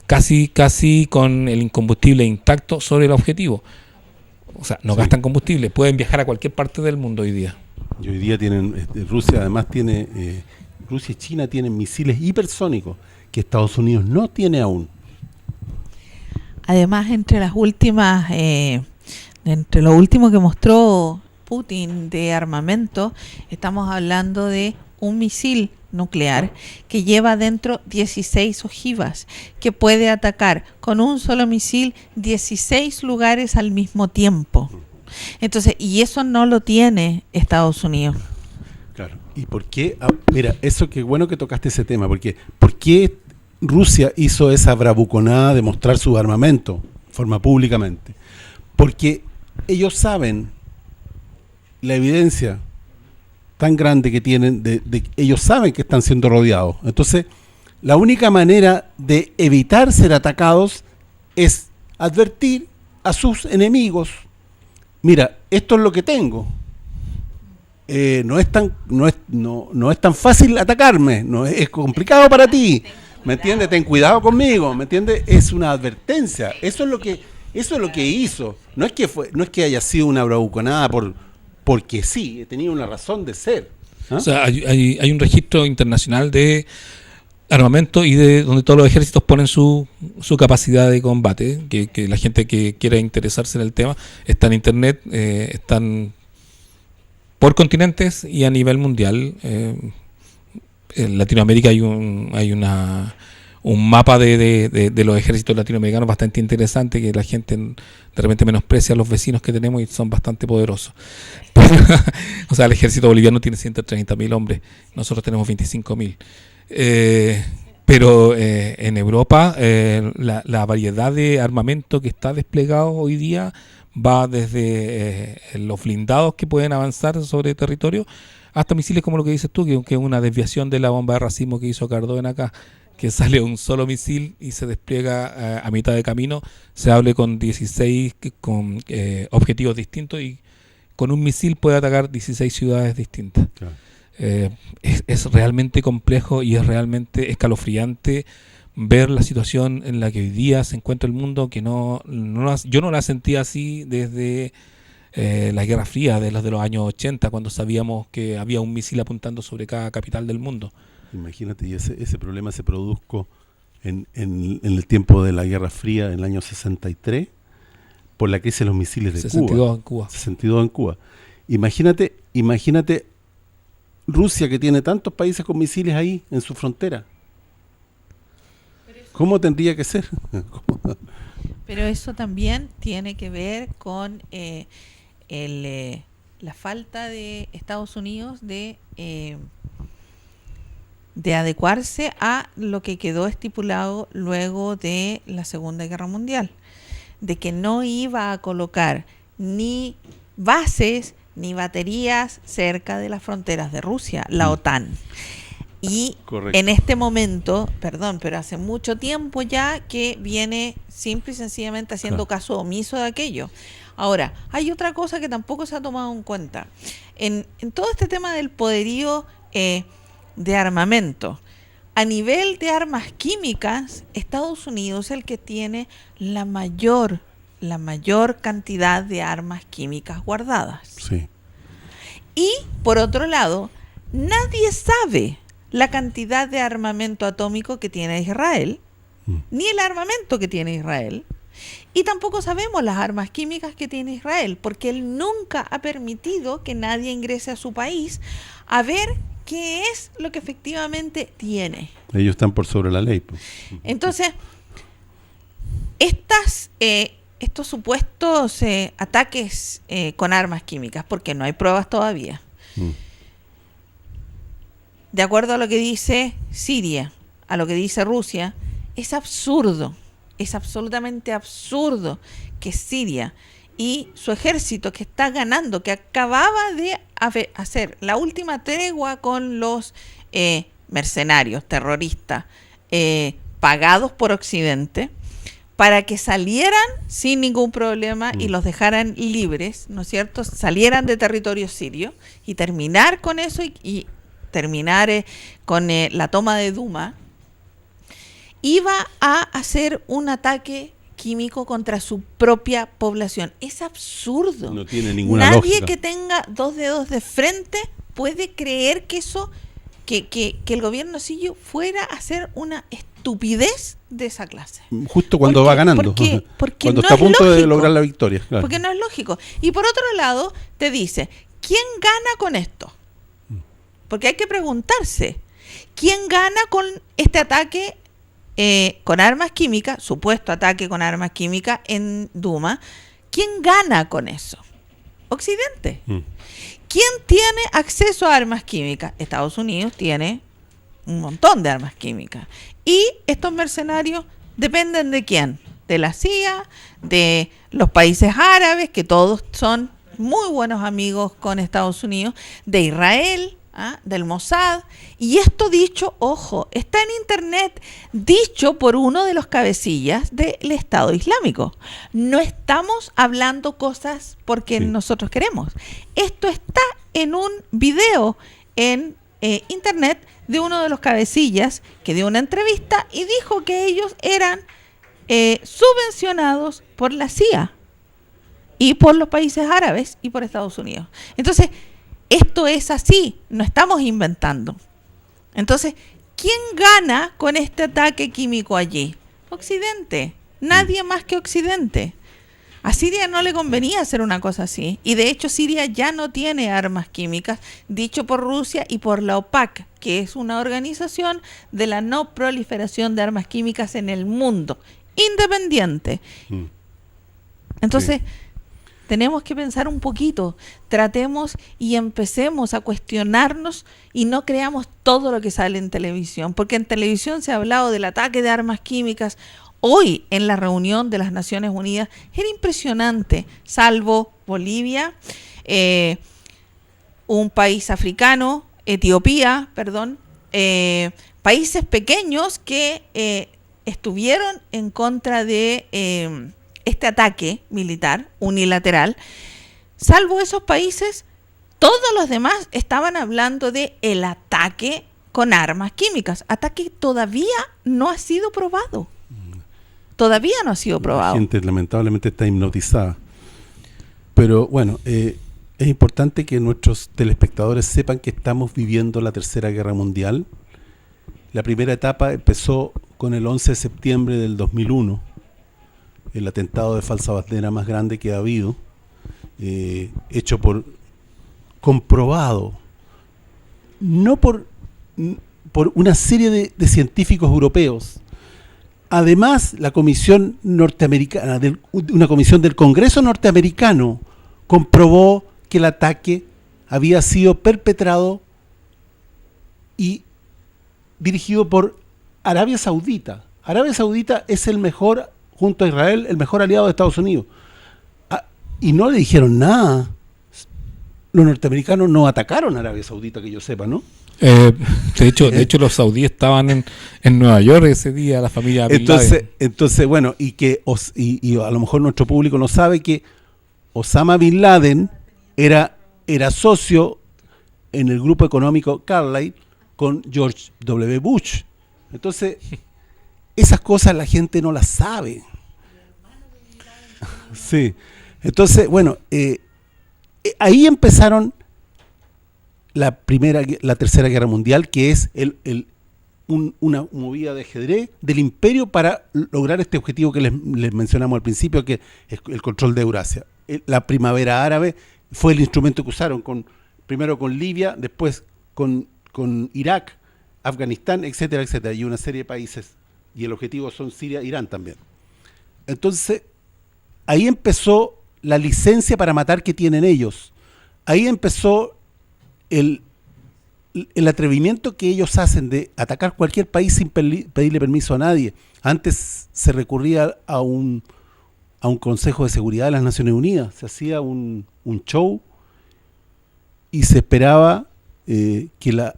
casi con el combustible intacto sobre el objetivo. O sea, no gastan combustible, pueden viajar a cualquier parte del mundo hoy día. Y hoy día tienen, Rusia además tiene, Rusia y China tienen misiles hipersónicos que Estados Unidos no tiene aún. Además, entre lo último que mostró Putin de armamento, estamos hablando de un misil nuclear que lleva dentro 16 ojivas, que puede atacar con un solo misil 16 lugares al mismo tiempo. Entonces, y eso no lo tiene Estados Unidos. Claro. ¿Y por qué? Mira, eso qué bueno que tocaste ese tema, porque ¿por qué Rusia hizo esa bravuconada de mostrar su armamento de forma públicamente? Porque ellos saben la evidencia tan grande que tienen, ellos saben que están siendo rodeados. Entonces, la única manera de evitar ser atacados es advertir a sus enemigos: mira, esto es lo que tengo. No es tan fácil atacarme, es complicado para ti, ¿Me entiendes? Ten cuidado conmigo, ¿me entiendes? Es una advertencia. Eso es lo que hizo. No es que haya sido una bravuconada porque sí, tenía una razón de ser. ¿Ah? O sea, hay un registro internacional de armamento y de donde todos los ejércitos ponen su capacidad de combate, que la gente que quiera interesarse en el tema está en internet, están por continentes y a nivel mundial. En Latinoamérica hay un mapa de los ejércitos latinoamericanos bastante interesante, que la gente de repente menosprecia a los vecinos que tenemos y son bastante poderosos. O sea, el ejército boliviano tiene 130.000 hombres, nosotros tenemos 25.000. Pero en Europa la variedad de armamento que está desplegado hoy día va desde los blindados que pueden avanzar sobre territorio hasta misiles como lo que dices tú, que es una desviación de la bomba de racimo que hizo Cardona acá, que sale un solo misil y se despliega a mitad de camino, se hable con 16 objetivos distintos y con un misil puede atacar 16 ciudades distintas. Claro. Es realmente complejo y es realmente escalofriante ver la situación en la que hoy día se encuentra el mundo, que yo no la sentía así desde la Guerra Fría, de los años 80, cuando sabíamos que había un misil apuntando sobre cada capital del mundo. Imagínate, y ese problema se produjo en el tiempo de la Guerra Fría, en el año 63, por la crisis de los misiles de 62 en Cuba. 62 en Cuba. Imagínate Rusia, que tiene tantos países con misiles ahí en su frontera. ¿Cómo tendría que ser? Pero eso también tiene que ver con la falta de Estados Unidos de adecuarse a lo que quedó estipulado luego de la Segunda Guerra Mundial, de que no iba a colocar ni bases ni baterías cerca de las fronteras de Rusia, la OTAN. Y correcto. En este momento, pero hace mucho tiempo ya que viene simple y sencillamente haciendo caso omiso de aquello. Ahora, hay otra cosa que tampoco se ha tomado en cuenta. En todo este tema del poderío de armamento, a nivel de armas químicas, Estados Unidos es el que tiene la mayor cantidad de armas químicas guardadas. Sí. Y, por otro lado, nadie sabe la cantidad de armamento atómico que tiene Israel, ni el armamento que tiene Israel, y tampoco sabemos las armas químicas que tiene Israel, porque él nunca ha permitido que nadie ingrese a su país a ver qué es lo que efectivamente tiene. Ellos están por sobre la ley. Pues. Entonces, estos supuestos ataques con armas químicas, porque no hay pruebas todavía, de acuerdo a lo que dice Siria, a lo que dice Rusia, es absurdo, es absolutamente absurdo que Siria y su ejército, que está ganando, que acababa de hacer la última tregua con los mercenarios, terroristas, pagados por Occidente, para que salieran sin ningún problema y los dejaran libres, ¿no es cierto? Salieran de territorio sirio y terminar con eso y terminar con la toma de Duma, iba a hacer un ataque químico contra su propia población. Es absurdo. No tiene ninguna Nadie lógica. que tenga dos dedos de frente puede creer que eso, que el gobierno sirio fuera a hacer una estupidez de esa clase. Justo cuando va ganando. Porque cuando no está a es punto de lógico. lograr la victoria. Claro. Porque no es lógico. Y por otro lado, te dice, ¿quién gana con esto? Porque hay que preguntarse, ¿quién gana con este ataque con armas químicas, supuesto ataque con armas químicas en Duma? ¿Quién gana con eso? Occidente. ¿Quién tiene acceso a armas químicas? Estados Unidos tiene un montón de armas químicas. Y estos mercenarios dependen ¿de quién? De la CIA, de los países árabes, que todos son muy buenos amigos con Estados Unidos, de Israel, del Mossad. Y esto dicho, ojo, está en internet, dicho por uno de los cabecillas del Estado Islámico. No estamos hablando cosas porque nosotros queremos. Esto está en un video en internet de uno de los cabecillas que dio una entrevista y dijo que ellos eran subvencionados por la CIA y por los países árabes y por Estados Unidos. Entonces, esto es así, no estamos inventando. Entonces, ¿quién gana con este ataque químico allí? Occidente, nadie más que Occidente. A Siria no le convenía hacer una cosa así, y de hecho Siria ya no tiene armas químicas, dicho por Rusia y por la OPAC, que es una organización de la no proliferación de armas químicas en el mundo, independiente. Entonces, tenemos que pensar un poquito, tratemos y empecemos a cuestionarnos y no creamos todo lo que sale en televisión, porque en televisión se ha hablado del ataque de armas químicas. Hoy en la reunión de las Naciones Unidas era impresionante, salvo Bolivia, un país africano, Etiopía, países pequeños que estuvieron en contra de este ataque militar unilateral. Salvo esos países, todos los demás estaban hablando de el ataque con armas químicas, ataque que todavía no ha sido probado. Todavía no ha sido probado. La gente lamentablemente está hipnotizada. Pero bueno, es importante que nuestros telespectadores sepan que estamos viviendo la Tercera Guerra Mundial. La primera etapa empezó con el 11 de septiembre del 2001, el atentado de falsa bandera más grande que ha habido, hecho comprobado, no por una serie de científicos europeos. Además, la comisión norteamericana, una comisión del Congreso norteamericano, comprobó que el ataque había sido perpetrado y dirigido por Arabia Saudita. Arabia Saudita es el mejor, junto a Israel, el mejor aliado de Estados Unidos. Y no le dijeron nada. Los norteamericanos no atacaron a Arabia Saudita, que yo sepa, ¿no? De hecho los saudíes estaban en Nueva York ese día, la familia Bin Laden. Entonces, bueno, y a lo mejor nuestro público no sabe que Osama Bin Laden era socio en el grupo económico Carlyle con George W. Bush. Entonces, esas cosas la gente no las sabe. Sí. Entonces, bueno, ahí empezaron la Tercera Guerra Mundial, que es una movida de ajedrez del imperio para lograr este objetivo que les mencionamos al principio, que es el control de Eurasia. La primavera árabe fue el instrumento que usaron, primero con Libia, después con Irak, Afganistán, etcétera, etcétera, y una serie de países, y el objetivo son Siria, Irán también. Entonces, ahí empezó la licencia para matar que tienen ellos. Ahí empezó el atrevimiento que ellos hacen de atacar cualquier país sin pedirle permiso a nadie. Antes se recurría a un Consejo de Seguridad de las Naciones Unidas, se hacía un show y se esperaba que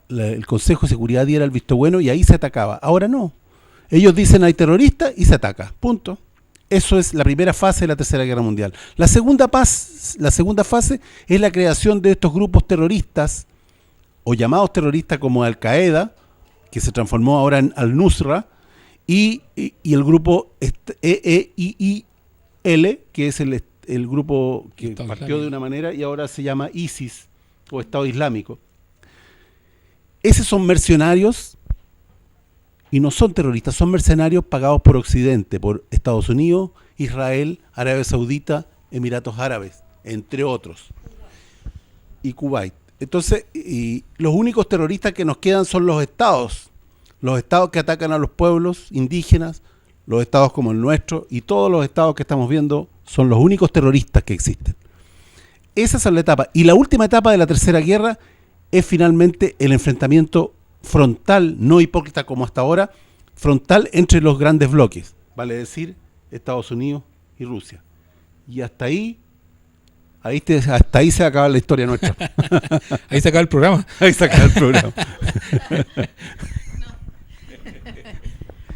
el Consejo de Seguridad diera el visto bueno y ahí se atacaba. Ahora no. Ellos dicen hay terroristas y se ataca. Punto. Eso es la primera fase de la Tercera Guerra Mundial. La segunda fase es la creación de estos grupos terroristas o llamados terroristas como Al-Qaeda, que se transformó ahora en Al-Nusra, y el grupo EEIIL, que es el grupo que Estado partió Islámico de una manera y ahora se llama ISIS o Estado Islámico. Esos son mercenarios y no son terroristas, son mercenarios pagados por Occidente, por Estados Unidos, Israel, Arabia Saudita, Emiratos Árabes, entre otros, y Kuwait. Entonces, y los únicos terroristas que nos quedan son los estados que atacan a los pueblos indígenas, los estados como el nuestro, y todos los estados que estamos viendo son los únicos terroristas que existen. Esa es la etapa. Y la última etapa de la Tercera Guerra es finalmente el enfrentamiento frontal, no hipócrita como hasta ahora, frontal entre los grandes bloques, vale decir, Estados Unidos y Rusia. Y hasta ahí se acaba la historia nuestra. Ahí se acaba el programa. Ahí se acaba el programa.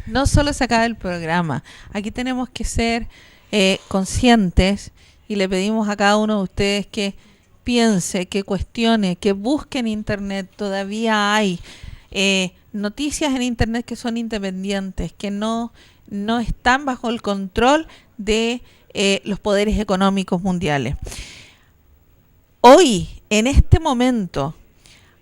No solo se acaba el programa, aquí tenemos que ser conscientes y le pedimos a cada uno de ustedes que piense, que cuestione, que busque en Internet. Todavía hay noticias en Internet que son independientes, que no están bajo el control de los poderes económicos mundiales. Hoy, en este momento,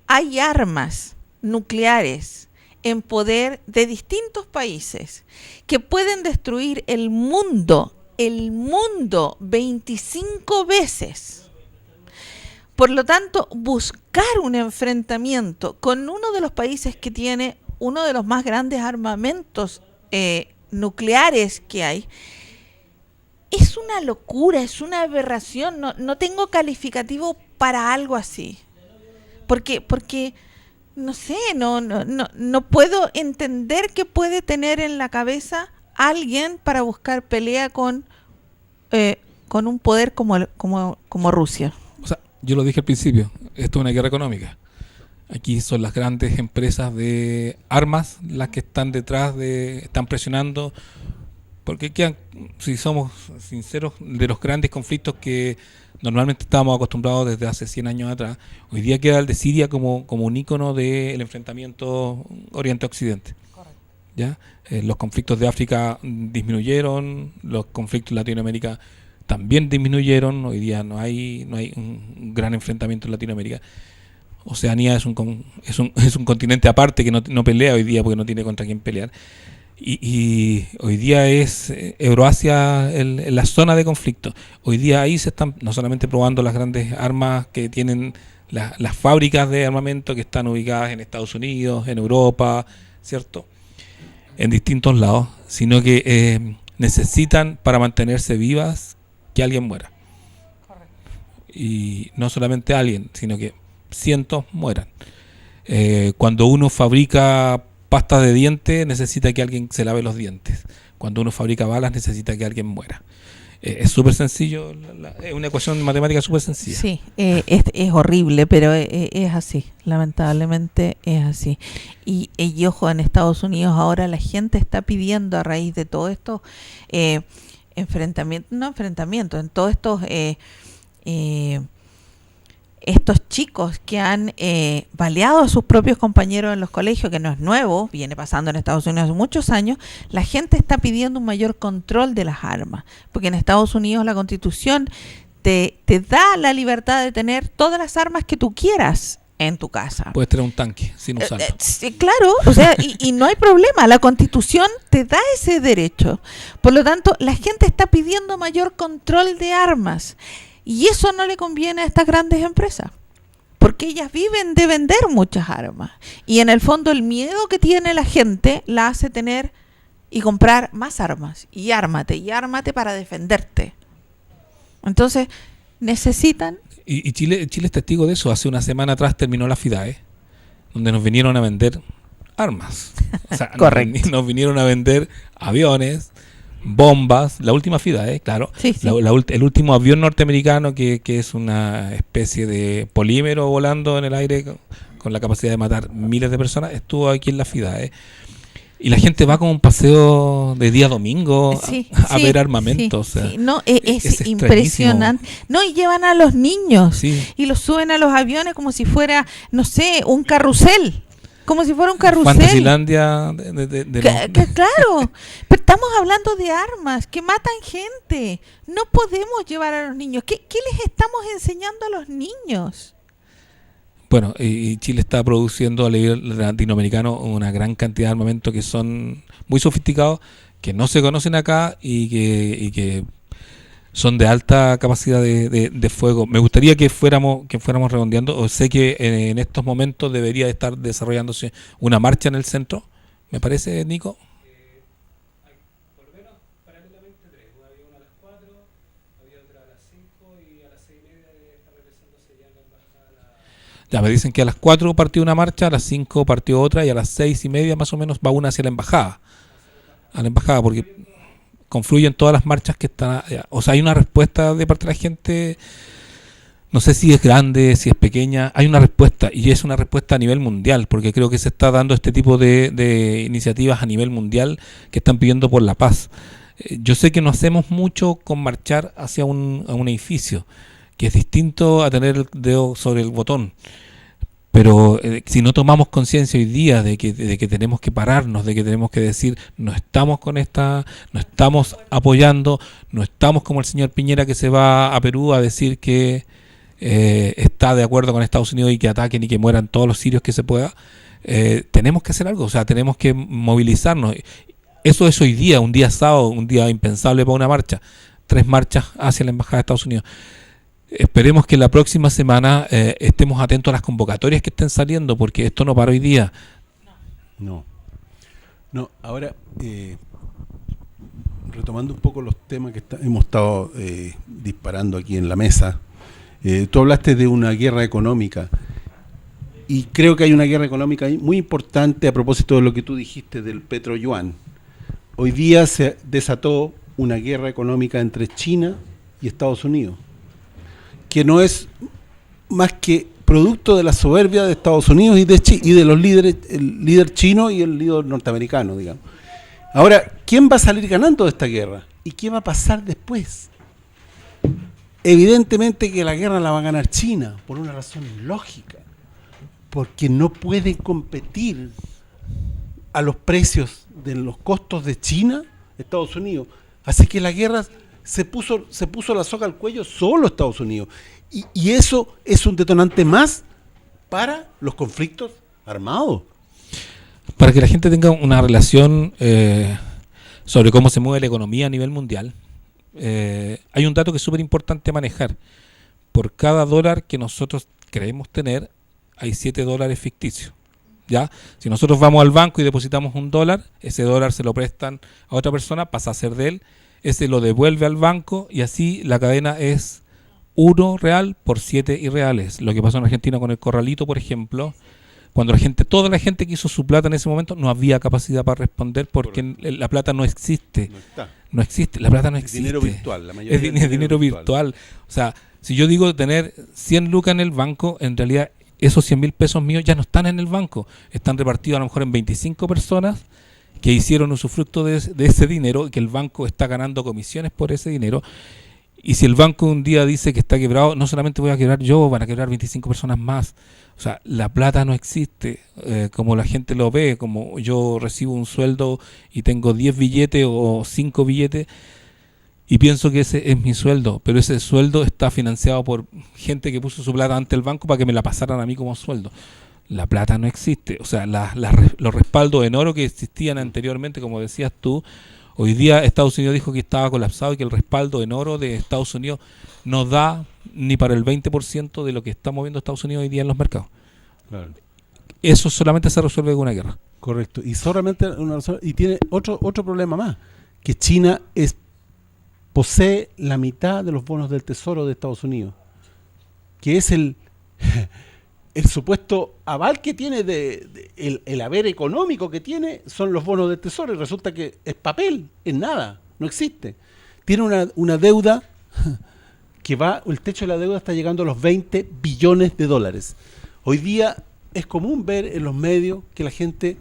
hay armas nucleares en poder de distintos países que pueden destruir el mundo 25 veces. Por lo tanto, buscar un enfrentamiento con uno de los países que tiene uno de los más grandes armamentos nucleares que hay, es una locura, es una aberración. No tengo calificativo para algo así. Porque no sé, no puedo entender qué puede tener en la cabeza alguien para buscar pelea con un poder como Rusia. O sea, yo lo dije al principio, esto es una guerra económica. Aquí son las grandes empresas de armas las que están detrás están presionando, porque quedan, si somos sinceros, de los grandes conflictos que normalmente estábamos acostumbrados desde hace 100 años atrás, hoy día queda el de Siria como un ícono del enfrentamiento Oriente-Occidente. ¿Ya? Los conflictos de África disminuyeron, los conflictos en Latinoamérica también disminuyeron, hoy día no hay un gran enfrentamiento en Latinoamérica. Oceanía es un continente aparte que no pelea hoy día porque no tiene contra quién pelear. Y hoy día es Euroasia la zona de conflicto. Hoy día ahí se están no solamente probando las grandes armas que tienen las fábricas de armamento que están ubicadas en Estados Unidos, en Europa, ¿cierto? En distintos lados, sino que necesitan para mantenerse vivas que alguien muera. Correcto. Y no solamente alguien, sino que cientos mueran. Cuando uno fabrica pasta de dientes, necesita que alguien se lave los dientes. Cuando uno fabrica balas, necesita que alguien muera. Es súper sencillo, es una ecuación matemática súper sencilla. Sí, es horrible, pero es así, lamentablemente es así. Y ojo, en Estados Unidos ahora la gente está pidiendo a raíz de todo esto enfrentamientos, en todos estos chicos que han baleado a sus propios compañeros en los colegios, que no es nuevo, viene pasando en Estados Unidos hace muchos años, la gente está pidiendo un mayor control de las armas, porque en Estados Unidos la Constitución te da la libertad de tener todas las armas que tú quieras en tu casa. Puedes tener un tanque sin usarlo. Sí, claro, o sea, y no hay problema, la Constitución te da ese derecho. Por lo tanto, la gente está pidiendo mayor control de armas. Y eso no le conviene a estas grandes empresas, porque ellas viven de vender muchas armas. Y en el fondo el miedo que tiene la gente la hace tener y comprar más armas. Y ármate para defenderte. Entonces, necesitan... Y Chile es testigo de eso. Hace una semana atrás terminó la FIDAE, donde nos vinieron a vender armas. O sea, correcto. Nos vinieron a vender aviones, bombas, la última FIDAE, claro, sí, sí. El último avión norteamericano que es una especie de polímero volando en el aire con la capacidad de matar miles de personas, estuvo aquí en la FIDAE. Y la gente va como un paseo de día domingo a ver armamento. Sí, o sea, sí. No, es impresionante. No, y llevan a los niños y los suben a los aviones como si fuera, no sé, un carrusel. Como si fuera un carrusel. Fantasylandia claro, pero estamos hablando de armas que matan gente. No podemos llevar a los niños. ¿Qué les estamos enseñando a los niños? Bueno, y Chile está produciendo a nivel latinoamericano una gran cantidad de armamentos que son muy sofisticados, que no se conocen acá y que son de alta capacidad de fuego. Me gustaría que fuéramos redondeando. O sé que en estos momentos debería estar desarrollándose una marcha en el centro. ¿Me parece, Nico? Hay por lo menos paralelamente tres. Había una a las 4, había otra a las 5 y a las 6:30 está regresándose ya la embajada. Ya me dicen que a las 4 partió una marcha, a las 5 partió otra y a las 6:30 más o menos va una hacia la embajada. A la embajada, porque confluyen todas las marchas que están allá. O sea, hay una respuesta de parte de la gente, no sé si es grande, si es pequeña, hay una respuesta, y es una respuesta a nivel mundial, porque creo que se está dando este tipo de iniciativas a nivel mundial que están pidiendo por la paz. Yo sé que no hacemos mucho con marchar hacia un edificio, que es distinto a tener el dedo sobre el botón. Pero si no tomamos conciencia hoy día de que tenemos que pararnos, de que tenemos que decir, no estamos con esta, no estamos apoyando, no estamos como el señor Piñera que se va a Perú a decir que está de acuerdo con Estados Unidos y que ataquen y que mueran todos los sirios que se pueda, tenemos que hacer algo, o sea, tenemos que movilizarnos. Eso es hoy día, un día sábado, un día impensable para una marcha, 3 marchas hacia la Embajada de Estados Unidos. Esperemos que la próxima semana estemos atentos a las convocatorias que estén saliendo, porque esto no para hoy día. No, ahora, retomando un poco los temas que hemos estado disparando aquí en la mesa, tú hablaste de una guerra económica, y creo que hay una guerra económica muy importante a propósito de lo que tú dijiste del petroyuan. Hoy día se desató una guerra económica entre China y Estados Unidos, que no es más que producto de la soberbia de Estados Unidos y de los líderes, el líder chino y el líder norteamericano, digamos. Ahora, ¿quién va a salir ganando de esta guerra? ¿Y qué va a pasar después? Evidentemente que la guerra la va a ganar China, por una razón lógica, porque no puede competir a los precios de los costos de China, Estados Unidos. Así que la guerra se puso la soga al cuello solo Estados Unidos. Y eso es un detonante más para los conflictos armados. Para que la gente tenga una relación sobre cómo se mueve la economía a nivel mundial, hay un dato que es súper importante manejar. Por cada dólar que nosotros creemos tener, hay 7 dólares ficticios. ¿Ya? Si nosotros vamos al banco y depositamos $1, ese dólar se lo prestan a otra persona, pasa a ser de él, ese lo devuelve al banco y así la cadena es 1 real por 7 irreales. Lo que pasó en Argentina con el corralito, por ejemplo, cuando toda la gente que hizo su plata en ese momento, no había capacidad para responder porque la plata no existe. No existe, la plata no existe. Es dinero virtual, la mayoría es dinero virtual. O sea, si yo digo tener 100 lucas en el banco, en realidad esos 100.000 pesos míos ya no están en el banco, están repartidos a lo mejor en 25 personas que hicieron usufructo de ese dinero, que el banco está ganando comisiones por ese dinero. Y si el banco un día dice que está quebrado, no solamente voy a quebrar yo, van a quebrar 25 personas más. O sea, la plata no existe como la gente lo ve, como yo recibo un sueldo y tengo 10 billetes o 5 billetes y pienso que ese es mi sueldo, pero ese sueldo está financiado por gente que puso su plata ante el banco para que me la pasaran a mí como sueldo. La plata no existe. O sea, los respaldos en oro que existían anteriormente, como decías tú, hoy día Estados Unidos dijo que estaba colapsado y que el respaldo en oro de Estados Unidos no da ni para el 20% de lo que está moviendo Estados Unidos hoy día en los mercados. Claro. Eso solamente se resuelve con una guerra. Correcto. Y solamente y tiene otro problema más, que China posee la mitad de los bonos del Tesoro de Estados Unidos, que es el supuesto aval que tiene el haber económico que tiene, son los bonos del Tesoro, y resulta que es papel, es nada, no existe. Tiene una deuda que el techo de la deuda está llegando a los 20 billones de dólares. Hoy día es común ver en los medios que la gente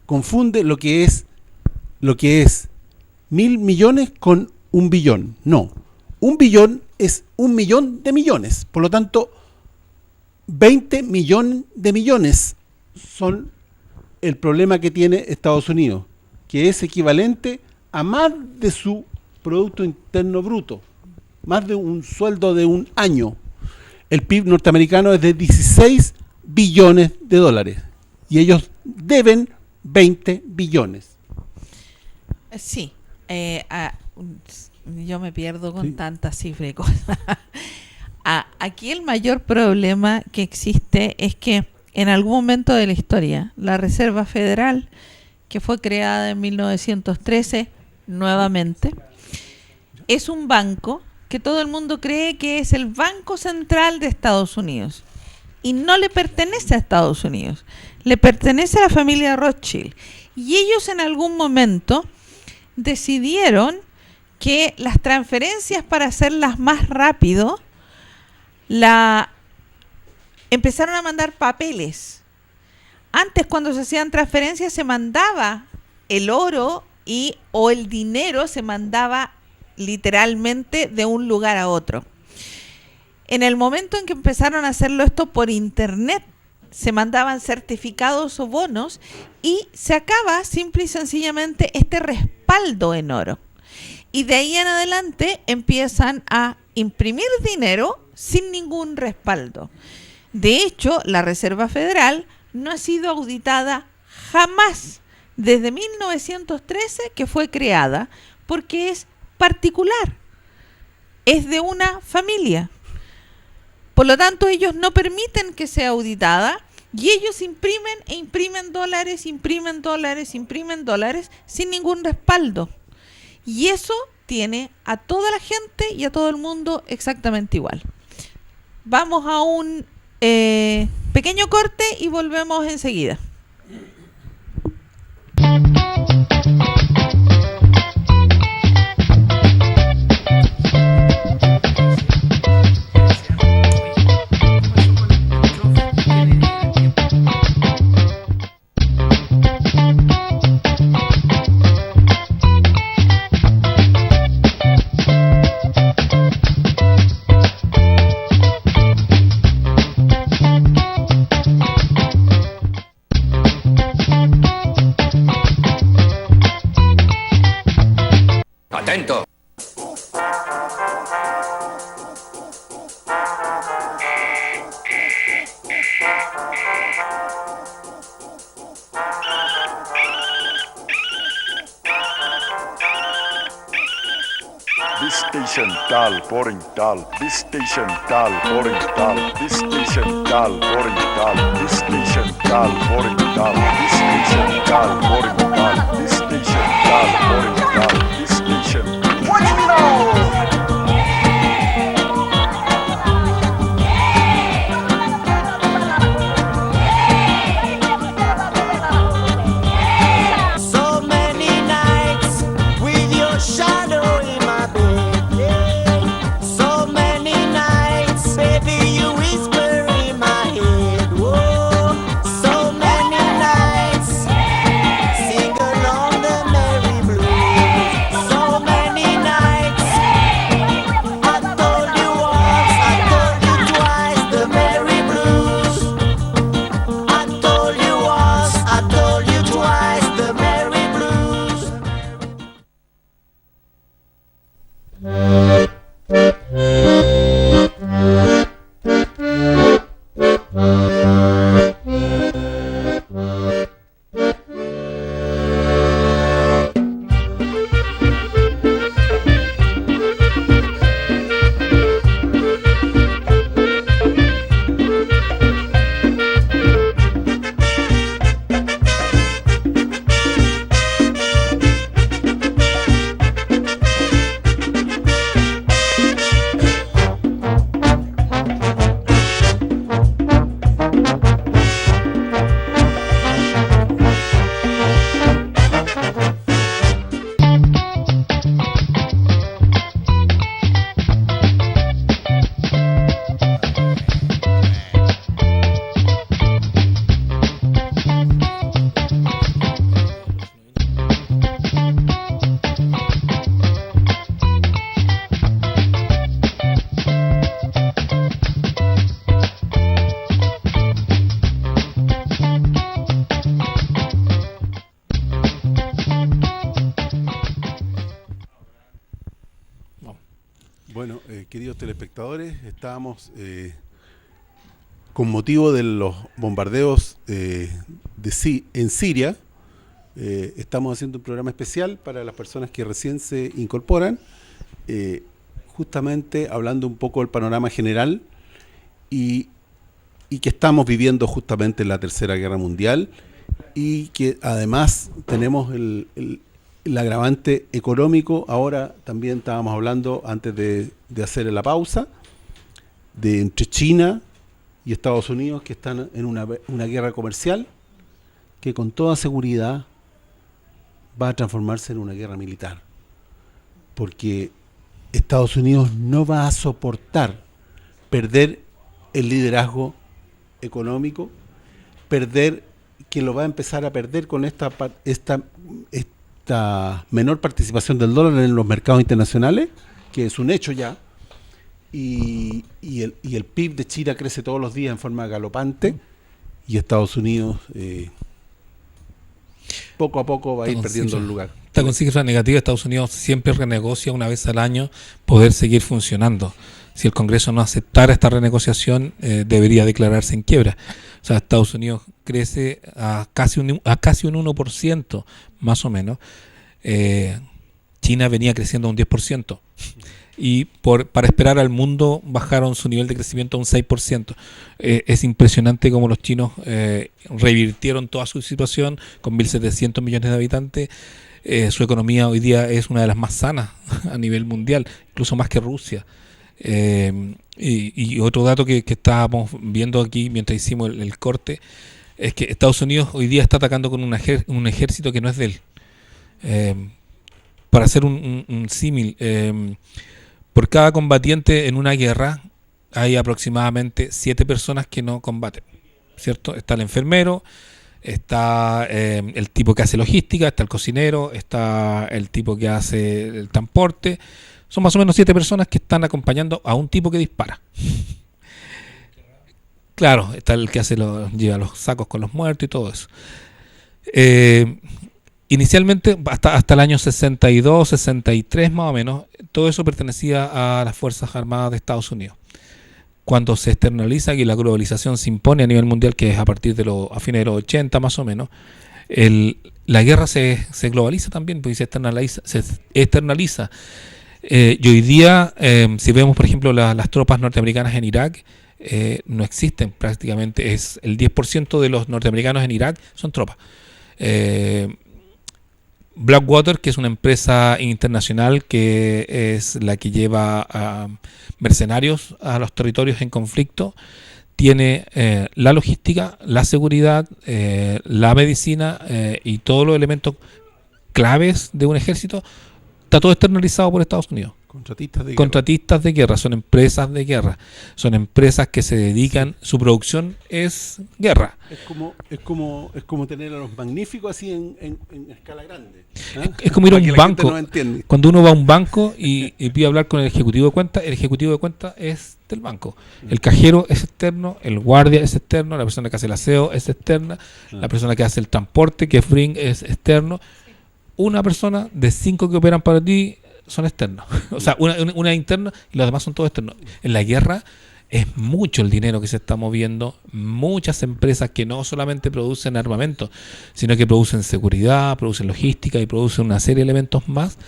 confunde lo que es 1.000 millones con 1 billón. No, 1 billón es 1 millón de millones. Por lo tanto, 20 millones de millones son el problema que tiene Estados Unidos, que es equivalente a más de su Producto Interno Bruto, más de un sueldo de un año. El PIB norteamericano es de 16 billones de dólares y ellos deben 20 billones. Sí, yo me pierdo con tantas cifras y cosas. Aquí el mayor problema que existe es que en algún momento de la historia, la Reserva Federal, que fue creada en 1913 nuevamente, es un banco que todo el mundo cree que es el Banco Central de Estados Unidos. Y no le pertenece a Estados Unidos, le pertenece a la familia Rothschild. Y ellos en algún momento decidieron que las transferencias, para hacerlas más rápido, empezaron a mandar papeles. Antes, cuando se hacían transferencias, se mandaba el oro o el dinero se mandaba literalmente de un lugar a otro. En el momento en que empezaron a hacerlo esto por internet, se mandaban certificados o bonos y se acaba simple y sencillamente este respaldo en oro. Y de ahí en adelante empiezan a imprimir dinero sin ningún respaldo. De hecho, la Reserva Federal no ha sido auditada jamás desde 1913 que fue creada, porque es particular, es de una familia. Por lo tanto, ellos no permiten que sea auditada y ellos imprimen dólares, imprimen dólares sin ningún respaldo. Y eso tiene a toda la gente y a todo el mundo exactamente igual. Vamos a un pequeño corte y volvemos enseguida. ¡Atento! This station dial boring dial. This station dial boring dial. This station dial boring dial. This station dial boring dial. This station dial boring dial. This station dial boring dial. This station. What you know? So many nights with your shadow in my bed. Yeah. So many nights, baby, you whisper in my head. Whoa. So many nights, sing along the merry blues. So many nights, I told you once, I told you twice, the merry blues. I told you once, I told you twice, the merry blues. Bueno, queridos telespectadores, estábamos con motivo de los bombardeos en Siria. Estamos haciendo un programa especial para las personas que recién se incorporan, justamente hablando un poco del panorama general y que estamos viviendo justamente la Tercera Guerra Mundial y que además tenemos el agravante económico. Ahora también estábamos hablando, antes de hacer la pausa, de entre China y Estados Unidos, que están en una guerra comercial que con toda seguridad va a transformarse en una guerra militar, porque Estados Unidos no va a soportar perder el liderazgo económico, que lo va a empezar a perder con esta menor participación del dólar en los mercados internacionales, que es un hecho ya, y el PIB de China crece todos los días en forma galopante, y Estados Unidos poco a poco va a ir perdiendo el lugar. Está con cifras negativas. Estados Unidos siempre renegocia una vez al año poder seguir funcionando. Si el Congreso no aceptara esta renegociación, debería declararse en quiebra. O sea, Estados Unidos crece a casi un 1%, más o menos. China venía creciendo a un 10%. Y para esperar al mundo bajaron su nivel de crecimiento a un 6%. Es impresionante cómo los chinos revirtieron toda su situación con 1.700 millones de habitantes. Su economía hoy día es una de las más sanas a nivel mundial, incluso más que Rusia. Y otro dato que estábamos viendo aquí mientras hicimos el corte es que Estados Unidos hoy día está atacando con un ejército que no es de él. Para hacer un símil, por cada combatiente en una guerra hay aproximadamente 7 personas que no combaten, ¿cierto? Está el enfermero, está el tipo que hace logística, está el cocinero, está el tipo que hace el transporte. Son más o menos 7 personas que están acompañando a un tipo que dispara. Claro, está el que lleva los sacos con los muertos y todo eso. Inicialmente, hasta el año 62, 63 más o menos, todo eso pertenecía a las Fuerzas Armadas de Estados Unidos. Cuando se externaliza y la globalización se impone a nivel mundial, que es a partir de a fines de los 80 más o menos, la guerra se globaliza también, porque se externaliza. Y hoy día, si vemos por ejemplo las tropas norteamericanas en Irak, no existen prácticamente. Es el 10% de los norteamericanos en Irak son tropas. Blackwater, que es una empresa internacional que es la que lleva a mercenarios a los territorios en conflicto, tiene la logística, la seguridad, la medicina y todos los elementos claves de un ejército. Está todo externalizado por Estados Unidos. Contratistas de guerra, son empresas de guerra, son empresas que se dedican, su producción es guerra. Es como tener a los magníficos así en escala grande. Es como ir a un banco. Cuando uno va a un banco y pide hablar con el ejecutivo de cuenta, el ejecutivo de cuenta es del banco. El cajero es externo, el guardia es externo, la persona que hace el aseo es externa, la persona que hace el transporte, que es bring, es externo. Una persona de 5 que operan para ti son externos. O sea, una interna y los demás son todos externos. En la guerra es mucho el dinero que se está moviendo, muchas empresas que no solamente producen armamento, sino que producen seguridad, producen logística y producen una serie de elementos más,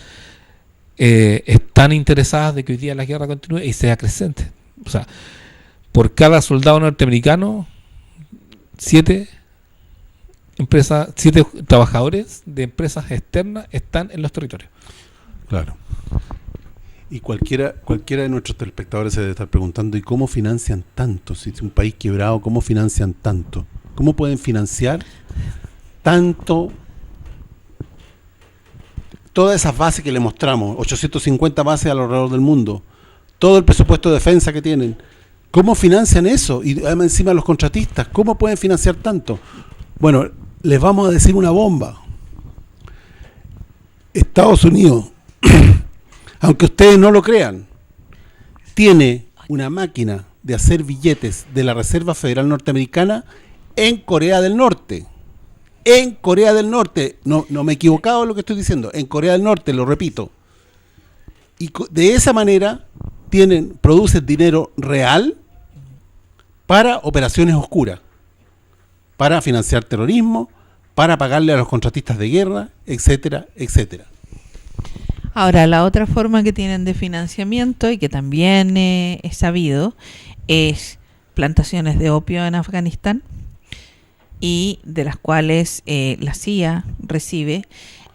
están interesadas de que hoy día la guerra continúe y sea creciente. O sea, por cada soldado norteamericano, 7 trabajadores de empresas externas están en los territorios. Claro. Y cualquiera de nuestros telespectadores se debe estar preguntando, ¿y cómo financian tanto? Si es un país quebrado, ¿cómo financian tanto? ¿Cómo pueden financiar tanto? Todas esas bases que le mostramos, 850 bases alrededor del mundo, todo el presupuesto de defensa que tienen, ¿cómo financian eso? Y además encima los contratistas, ¿cómo pueden financiar tanto? Bueno, les vamos a decir una bomba. Estados Unidos, aunque ustedes no lo crean, tiene una máquina de hacer billetes de la Reserva Federal Norteamericana en Corea del Norte. En Corea del Norte, no me he equivocado en lo que estoy diciendo, en Corea del Norte, lo repito. Y de esa manera producen dinero real para operaciones oscuras, para financiar terrorismo, para pagarle a los contratistas de guerra, etcétera, etcétera. Ahora, la otra forma que tienen de financiamiento y que también es sabido es plantaciones de opio en Afganistán, y de las cuales la CIA recibe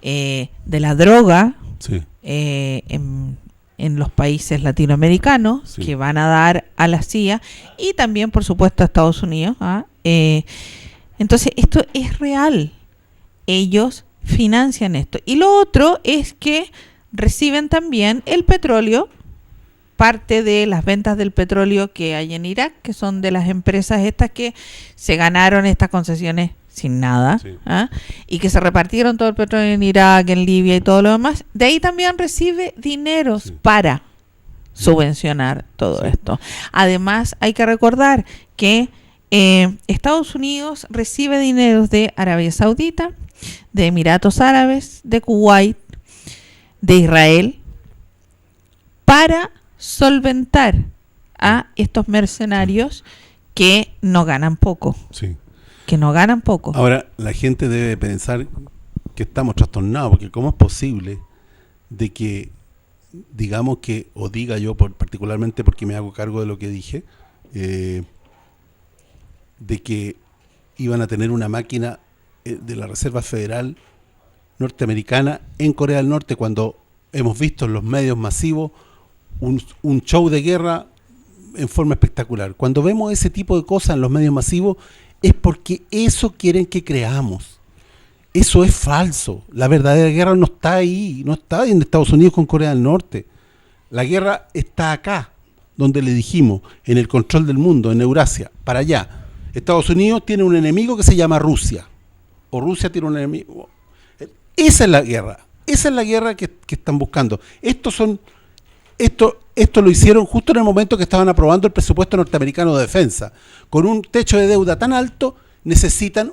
de la droga Sí. en los países latinoamericanos, Sí. que van a dar a la CIA, y también, por supuesto, a Estados Unidos. Entonces, esto es real. Ellos financian esto. Y lo otro es que reciben también el petróleo, parte de las ventas del petróleo que hay en Irak, que son de las empresas estas que se ganaron estas concesiones sin nada, Sí. y que se repartieron todo el petróleo en Irak, en Libia y todo lo demás. De ahí también recibe dineros Sí. para subvencionar todo esto. Además, hay que recordar que Estados Unidos recibe dineros de Arabia Saudita, de Emiratos Árabes, de Kuwait, de Israel, para solventar a estos mercenarios que no ganan poco. Sí. Que no ganan poco. Ahora, la gente debe pensar que estamos trastornados, porque ¿cómo es posible de que digamos que, o diga yo particularmente porque me hago cargo de lo que dije, de que iban a tener una máquina de la Reserva Federal norteamericana en Corea del Norte, cuando hemos visto en los medios masivos un show de guerra en forma espectacular? Cuando vemos ese tipo de cosas en los medios masivos es porque eso quieren que creamos. Eso es falso. La verdadera guerra no está ahí, no está en Estados Unidos con Corea del Norte. La guerra está acá, donde le dijimos, en el control del mundo, en Eurasia, para allá. Estados Unidos tiene un enemigo que se llama Rusia, o Rusia tiene un enemigo. Esa es la guerra que están buscando. Esto lo hicieron justo en el momento que estaban aprobando el presupuesto norteamericano de defensa. Con un techo de deuda tan alto, necesitan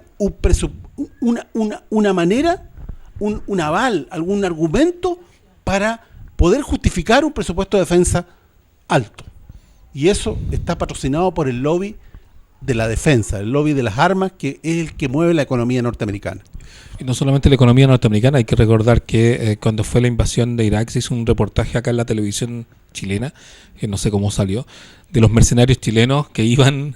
una manera, un aval, algún argumento para poder justificar un presupuesto de defensa alto. Y eso está patrocinado por el lobby de la defensa, el lobby de las armas, que es el que mueve la economía norteamericana. Y no solamente la economía norteamericana, hay que recordar que cuando fue la invasión de Irak se hizo un reportaje acá en la televisión chilena, que no sé cómo salió, de los mercenarios chilenos que iban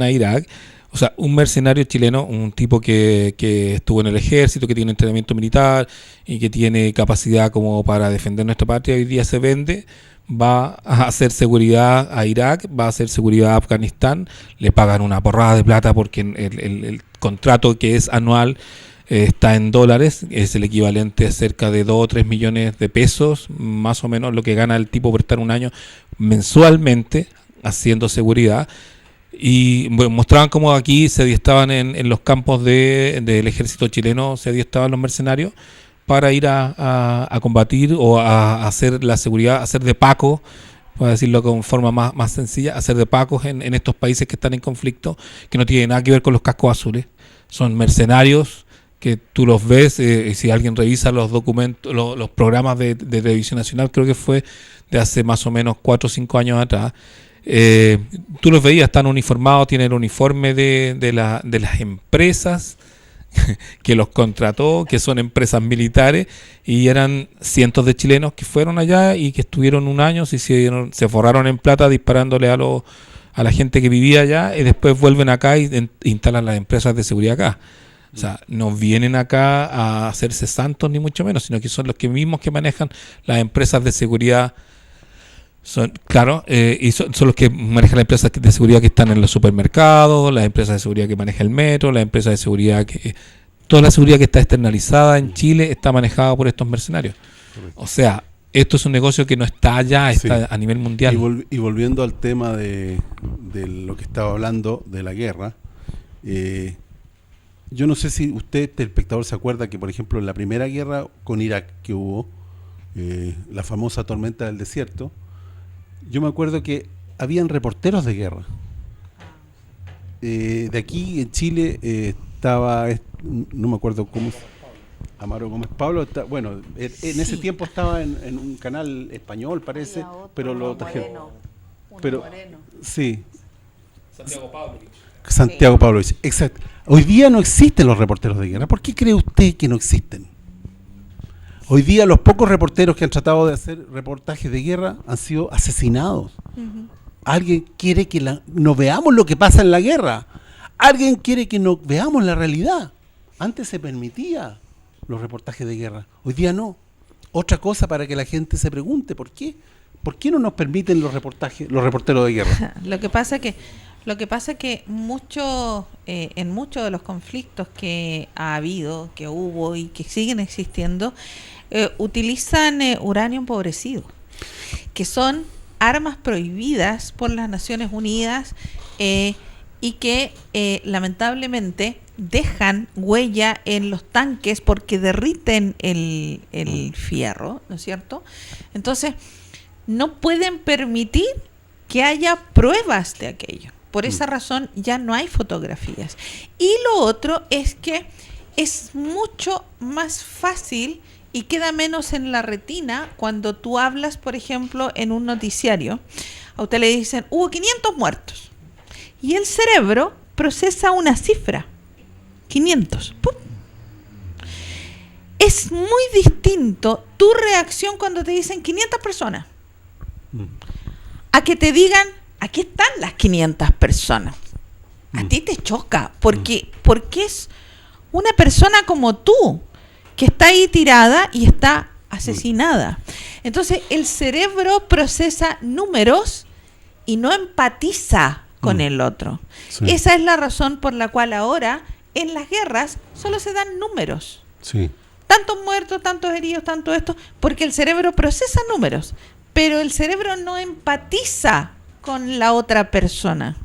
a Irak. O sea, un mercenario chileno, un tipo que estuvo en el ejército, que tiene entrenamiento militar y que tiene capacidad como para defender nuestra patria, hoy día se vende, va a hacer seguridad a Irak, va a hacer seguridad a Afganistán, le pagan una porrada de plata porque el contrato, que es anual, está en dólares, es el equivalente a cerca de 2 o 3 millones de pesos, más o menos lo que gana el tipo por estar un año mensualmente haciendo seguridad. Y bueno, mostraban cómo aquí se adiestaban en los campos del ejército chileno, se adiestaban los mercenarios para ir a combatir o a hacer la seguridad, a hacer de Paco, para decirlo con forma más sencilla, hacer de Pacos en estos países que están en conflicto, que no tienen nada que ver con los cascos azules. Son mercenarios que tú los ves, si alguien revisa los documentos, los programas de televisión nacional, creo que fue de hace más o menos 4 o 5 años atrás, tú los veías, están uniformados, tienen el uniforme de las empresas que los contrató, que son empresas militares, y eran cientos de chilenos que fueron allá y que estuvieron un año, se forraron en plata disparándole a la gente que vivía allá, y después vuelven acá y instalan las empresas de seguridad acá. O sea, no vienen acá a hacerse santos ni mucho menos, sino que son los mismos que manejan las empresas de seguridad. Son los que manejan las empresas de seguridad que están en los supermercados, las empresas de seguridad que maneja el metro, las empresas de seguridad toda la seguridad que está externalizada en Chile está manejada por estos mercenarios. Correcto. O sea, esto es un negocio que no está allá, está a nivel mundial. Y volviendo al tema de lo que estaba hablando de la guerra, yo no sé si usted, el espectador, se acuerda que, por ejemplo, en la primera guerra con Irak que hubo, la famosa tormenta del desierto, yo me acuerdo que habían reporteros de guerra. De aquí en Chile estaba, no me acuerdo cómo, Amaro Gómez Pablo, bueno, en ese tiempo estaba en un canal español, parece, pero lo trajeron. Pero sí. Santiago Pavlovich, exacto. Hoy día no existen los reporteros de guerra. ¿Por qué cree usted que no existen? Hoy día los pocos reporteros que han tratado de hacer reportajes de guerra han sido asesinados. Uh-huh. Alguien quiere que no veamos lo que pasa en la guerra. Alguien quiere que no veamos la realidad. Antes se permitía los reportajes de guerra. Hoy día no. Otra cosa para que la gente se pregunte, ¿por qué? ¿Por qué no nos permiten los reporteros de guerra? Lo que pasa es que en muchos de los conflictos que ha habido, que hubo y que siguen existiendo, utilizan uranio empobrecido, que son armas prohibidas por las Naciones Unidas y que lamentablemente dejan huella en los tanques porque derriten el fierro, ¿no es cierto? Entonces, no pueden permitir que haya pruebas de aquello. Por esa razón ya no hay fotografías. Y lo otro es que es mucho más fácil y queda menos en la retina cuando tú hablas, por ejemplo, en un noticiario. A usted le dicen, hubo 500 muertos. Y el cerebro procesa una cifra, 500. ¡Pum! Es muy distinto tu reacción cuando te dicen 500 personas a que te digan, aquí están las 500 personas. A ti te choca, porque es una persona como tú, que está ahí tirada y está asesinada. Entonces, el cerebro procesa números y no empatiza con el otro. Sí. Esa es la razón por la cual ahora, en las guerras, solo se dan números. Sí. Tantos muertos, tantos heridos, tanto esto, porque el cerebro procesa números, pero el cerebro no empatiza con la otra persona.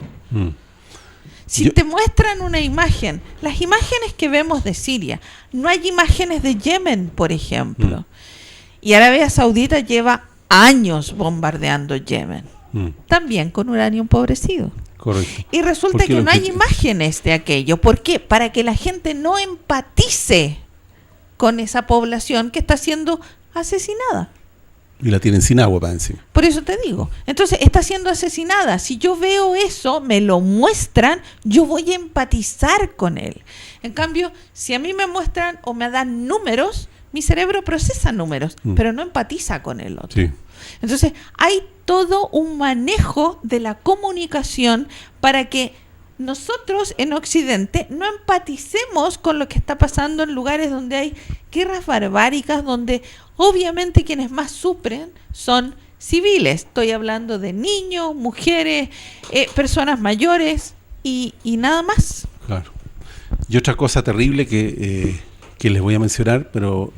Si te muestran una imagen, las imágenes que vemos de Siria, no hay imágenes de Yemen, por ejemplo. Y Arabia Saudita lleva años bombardeando Yemen, también con uranio empobrecido. Correcto. Y resulta que no hay imágenes de aquello. ¿Por qué? Para que la gente no empatice con esa población que está siendo asesinada. Y la tienen sin agua para encima. Por eso te digo. Entonces, está siendo asesinada. Si yo veo eso, me lo muestran, yo voy a empatizar con él. En cambio, si a mí me muestran o me dan números, mi cerebro procesa números, pero no empatiza con el otro. Sí. Entonces, hay todo un manejo de la comunicación para que nosotros en Occidente no empaticemos con lo que está pasando en lugares donde hay guerras barbáricas, donde obviamente quienes más sufren son civiles. Estoy hablando de niños, mujeres, personas mayores y nada más. Claro. Y otra cosa terrible que les voy a mencionar, pero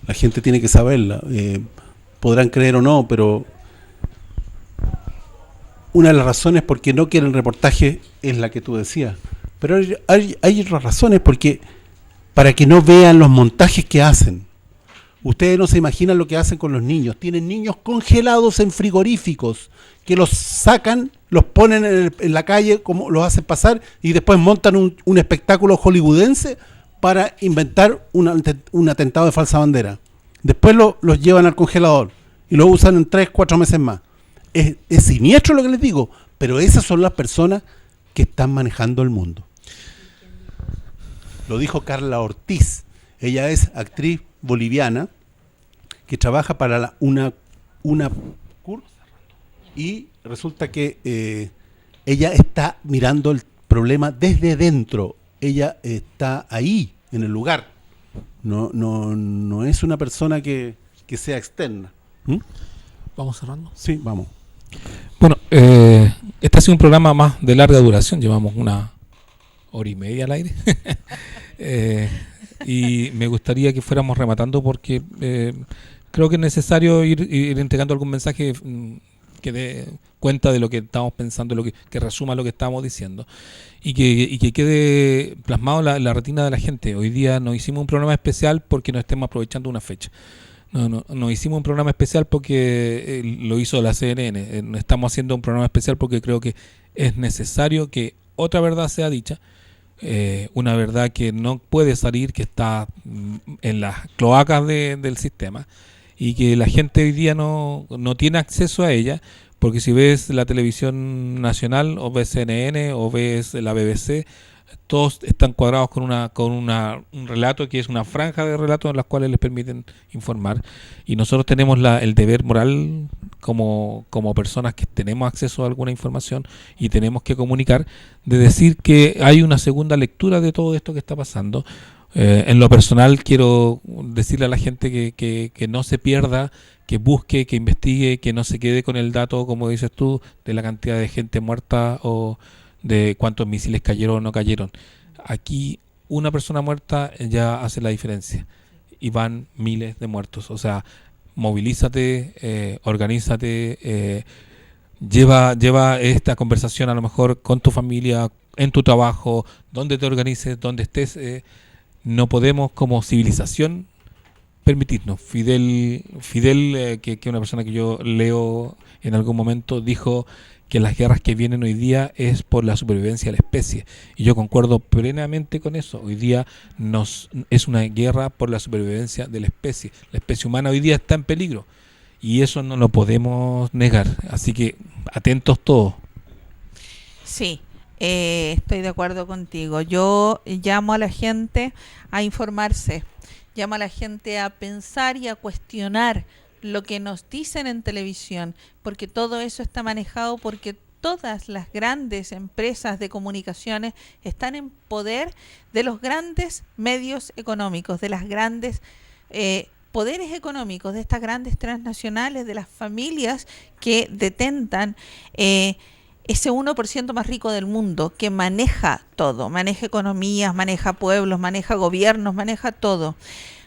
la gente tiene que saberla. Podrán creer o no, pero una de las razones por qué no quieren reportaje es la que tú decías. Pero hay otras razones porque para que no vean los montajes que hacen. Ustedes no se imaginan lo que hacen con los niños. Tienen niños congelados en frigoríficos que los sacan, los ponen en la calle, como los hacen pasar, y después montan un espectáculo hollywoodense para inventar un atentado de falsa bandera. Después los llevan al congelador y lo usan en 3-4 meses más. Es siniestro lo que les digo, pero esas son las personas que están manejando el mundo. Lo dijo Carla Ortiz. Ella es actriz boliviana que trabaja para una CUR y resulta que ella está mirando el problema desde dentro. Ella está ahí, en el lugar. No es una persona que sea externa. ¿Vamos cerrando? Sí, vamos. Bueno, este ha sido un programa más de larga duración. Llevamos 1:30 al aire. Y me gustaría que fuéramos rematando porque creo que es necesario ir entregando algún mensaje que dé cuenta de lo que estamos pensando, que resuma lo que estamos diciendo y que quede plasmado en la retina de la gente. Hoy día nos hicimos un programa especial porque no estemos aprovechando una fecha. No hicimos un programa especial porque lo hizo la CNN. No estamos haciendo un programa especial porque creo que es necesario que otra verdad sea dicha. Una verdad que no puede salir, que está en las cloacas del sistema y que la gente hoy día no tiene acceso a ella, porque si ves la televisión nacional o ves CNN o ves la BBC, todos están cuadrados con un relato que es una franja de relatos en las cuales les permiten informar, y nosotros tenemos el deber moral como personas que tenemos acceso a alguna información y tenemos que comunicar, de decir que hay una segunda lectura de todo esto que está pasando. En lo personal quiero decirle a la gente que no se pierda, que busque, que investigue, que no se quede con el dato, como dices tú, de la cantidad de gente muerta o de cuántos misiles cayeron o no cayeron. Aquí una persona muerta ya hace la diferencia y van miles de muertos. O sea, movilízate, organízate, lleva esta conversación a lo mejor con tu familia, en tu trabajo, donde te organices, donde estés. No podemos como civilización permitirnos. Fidel que es una persona que yo leo en algún momento, dijo que las guerras que vienen hoy día es por la supervivencia de la especie. Y yo concuerdo plenamente con eso. Hoy día es una guerra por la supervivencia de la especie. La especie humana hoy día está en peligro. Y eso no lo podemos negar. Así que atentos todos. Sí, estoy de acuerdo contigo. Yo llamo a la gente a informarse, llamo a la gente a pensar y a cuestionar lo que nos dicen en televisión, porque todo eso está manejado porque todas las grandes empresas de comunicaciones están en poder de los grandes medios económicos, de las grandes poderes económicos, de estas grandes transnacionales, de las familias que detentan ese 1% más rico del mundo, que maneja todo, maneja economías, maneja pueblos, maneja gobiernos, maneja todo.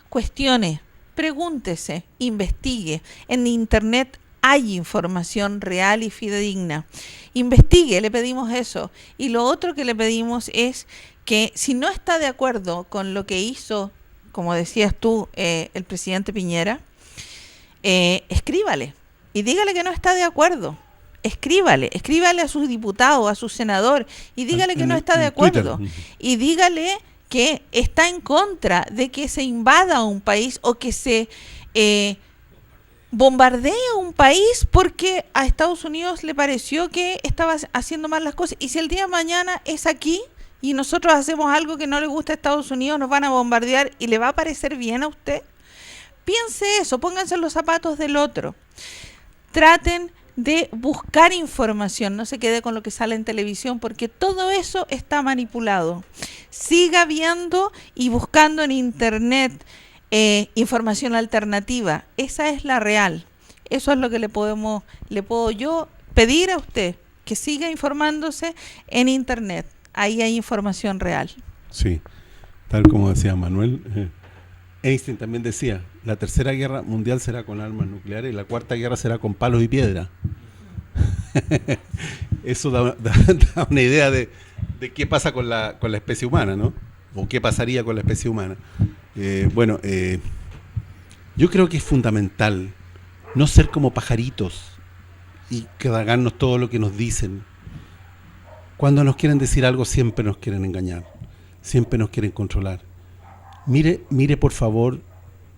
Cuestione, pregúntese, investigue. En internet hay información real y fidedigna. Investigue, le pedimos eso. Y lo otro que le pedimos es que si no está de acuerdo con lo que hizo, como decías tú, el presidente Piñera, escríbale y dígale que no está de acuerdo. Escríbale a su diputado, a su senador, y dígale que no está de acuerdo. Y dígale que está en contra de que se invada un país o que se bombardee un país porque a Estados Unidos le pareció que estaba haciendo mal las cosas. Y si el día de mañana es aquí y nosotros hacemos algo que no le gusta a Estados Unidos, nos van a bombardear y le va a parecer bien a usted. Piense eso, pónganse en los zapatos del otro. Traten de buscar información, no se quede con lo que sale en televisión, porque todo eso está manipulado. Siga viendo y buscando en internet información alternativa. Esa es la real. Eso es lo que le puedo yo pedir a usted, que siga informándose en internet. Ahí hay información real. Sí, tal como decía Manuel. Einstein también decía, la tercera guerra mundial será con armas nucleares y la cuarta guerra será con palos y piedra. Eso da una idea de qué pasa con la especie humana, ¿no? O qué pasaría con la especie humana. Yo creo que es fundamental no ser como pajaritos y tragarnos todo lo que nos dicen. Cuando nos quieren decir algo siempre nos quieren engañar, siempre nos quieren controlar. Mire por favor,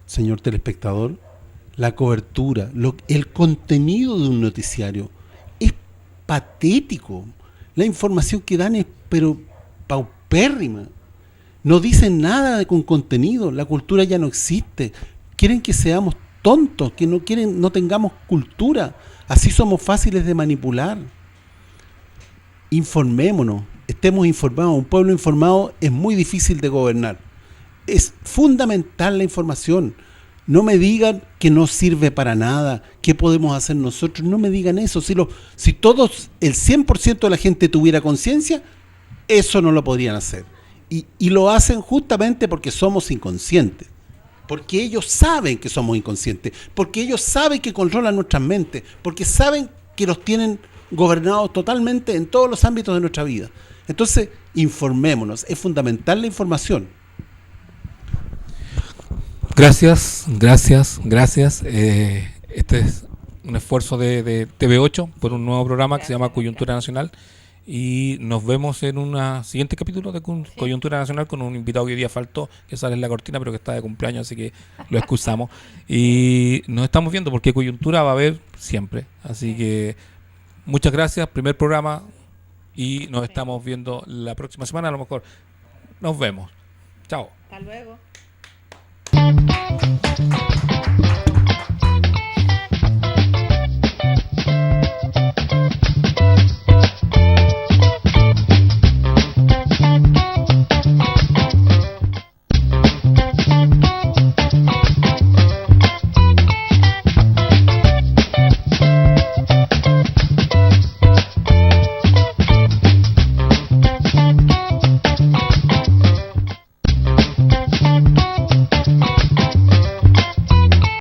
señor telespectador, la cobertura, el contenido de un noticiario es patético. La información que dan es pero paupérrima. No dicen nada con contenido, la cultura ya no existe. Quieren que seamos tontos, que no tengamos cultura. Así somos fáciles de manipular. Informémonos, estemos informados. Un pueblo informado es muy difícil de gobernar. Es fundamental la información. No me digan que no sirve para nada, qué podemos hacer nosotros. No me digan eso. Si todos, el 100% de la gente tuviera conciencia, eso no lo podrían hacer. Y lo hacen justamente porque somos inconscientes. Porque ellos saben que somos inconscientes. Porque ellos saben que controlan nuestras mentes. Porque saben que los tienen gobernados totalmente en todos los ámbitos de nuestra vida. Entonces, informémonos. Es fundamental la información. Gracias. Este es un esfuerzo de TV8 por un nuevo programa que se llama Coyuntura Nacional. Y nos vemos en un siguiente capítulo de Coyuntura Nacional con un invitado que hoy día faltó, que sale en la cortina, pero que está de cumpleaños, así que lo excusamos. Y nos estamos viendo porque coyuntura va a haber siempre. Así que muchas gracias, primer programa, y nos estamos viendo la próxima semana. A lo mejor nos vemos. Chao. Hasta luego.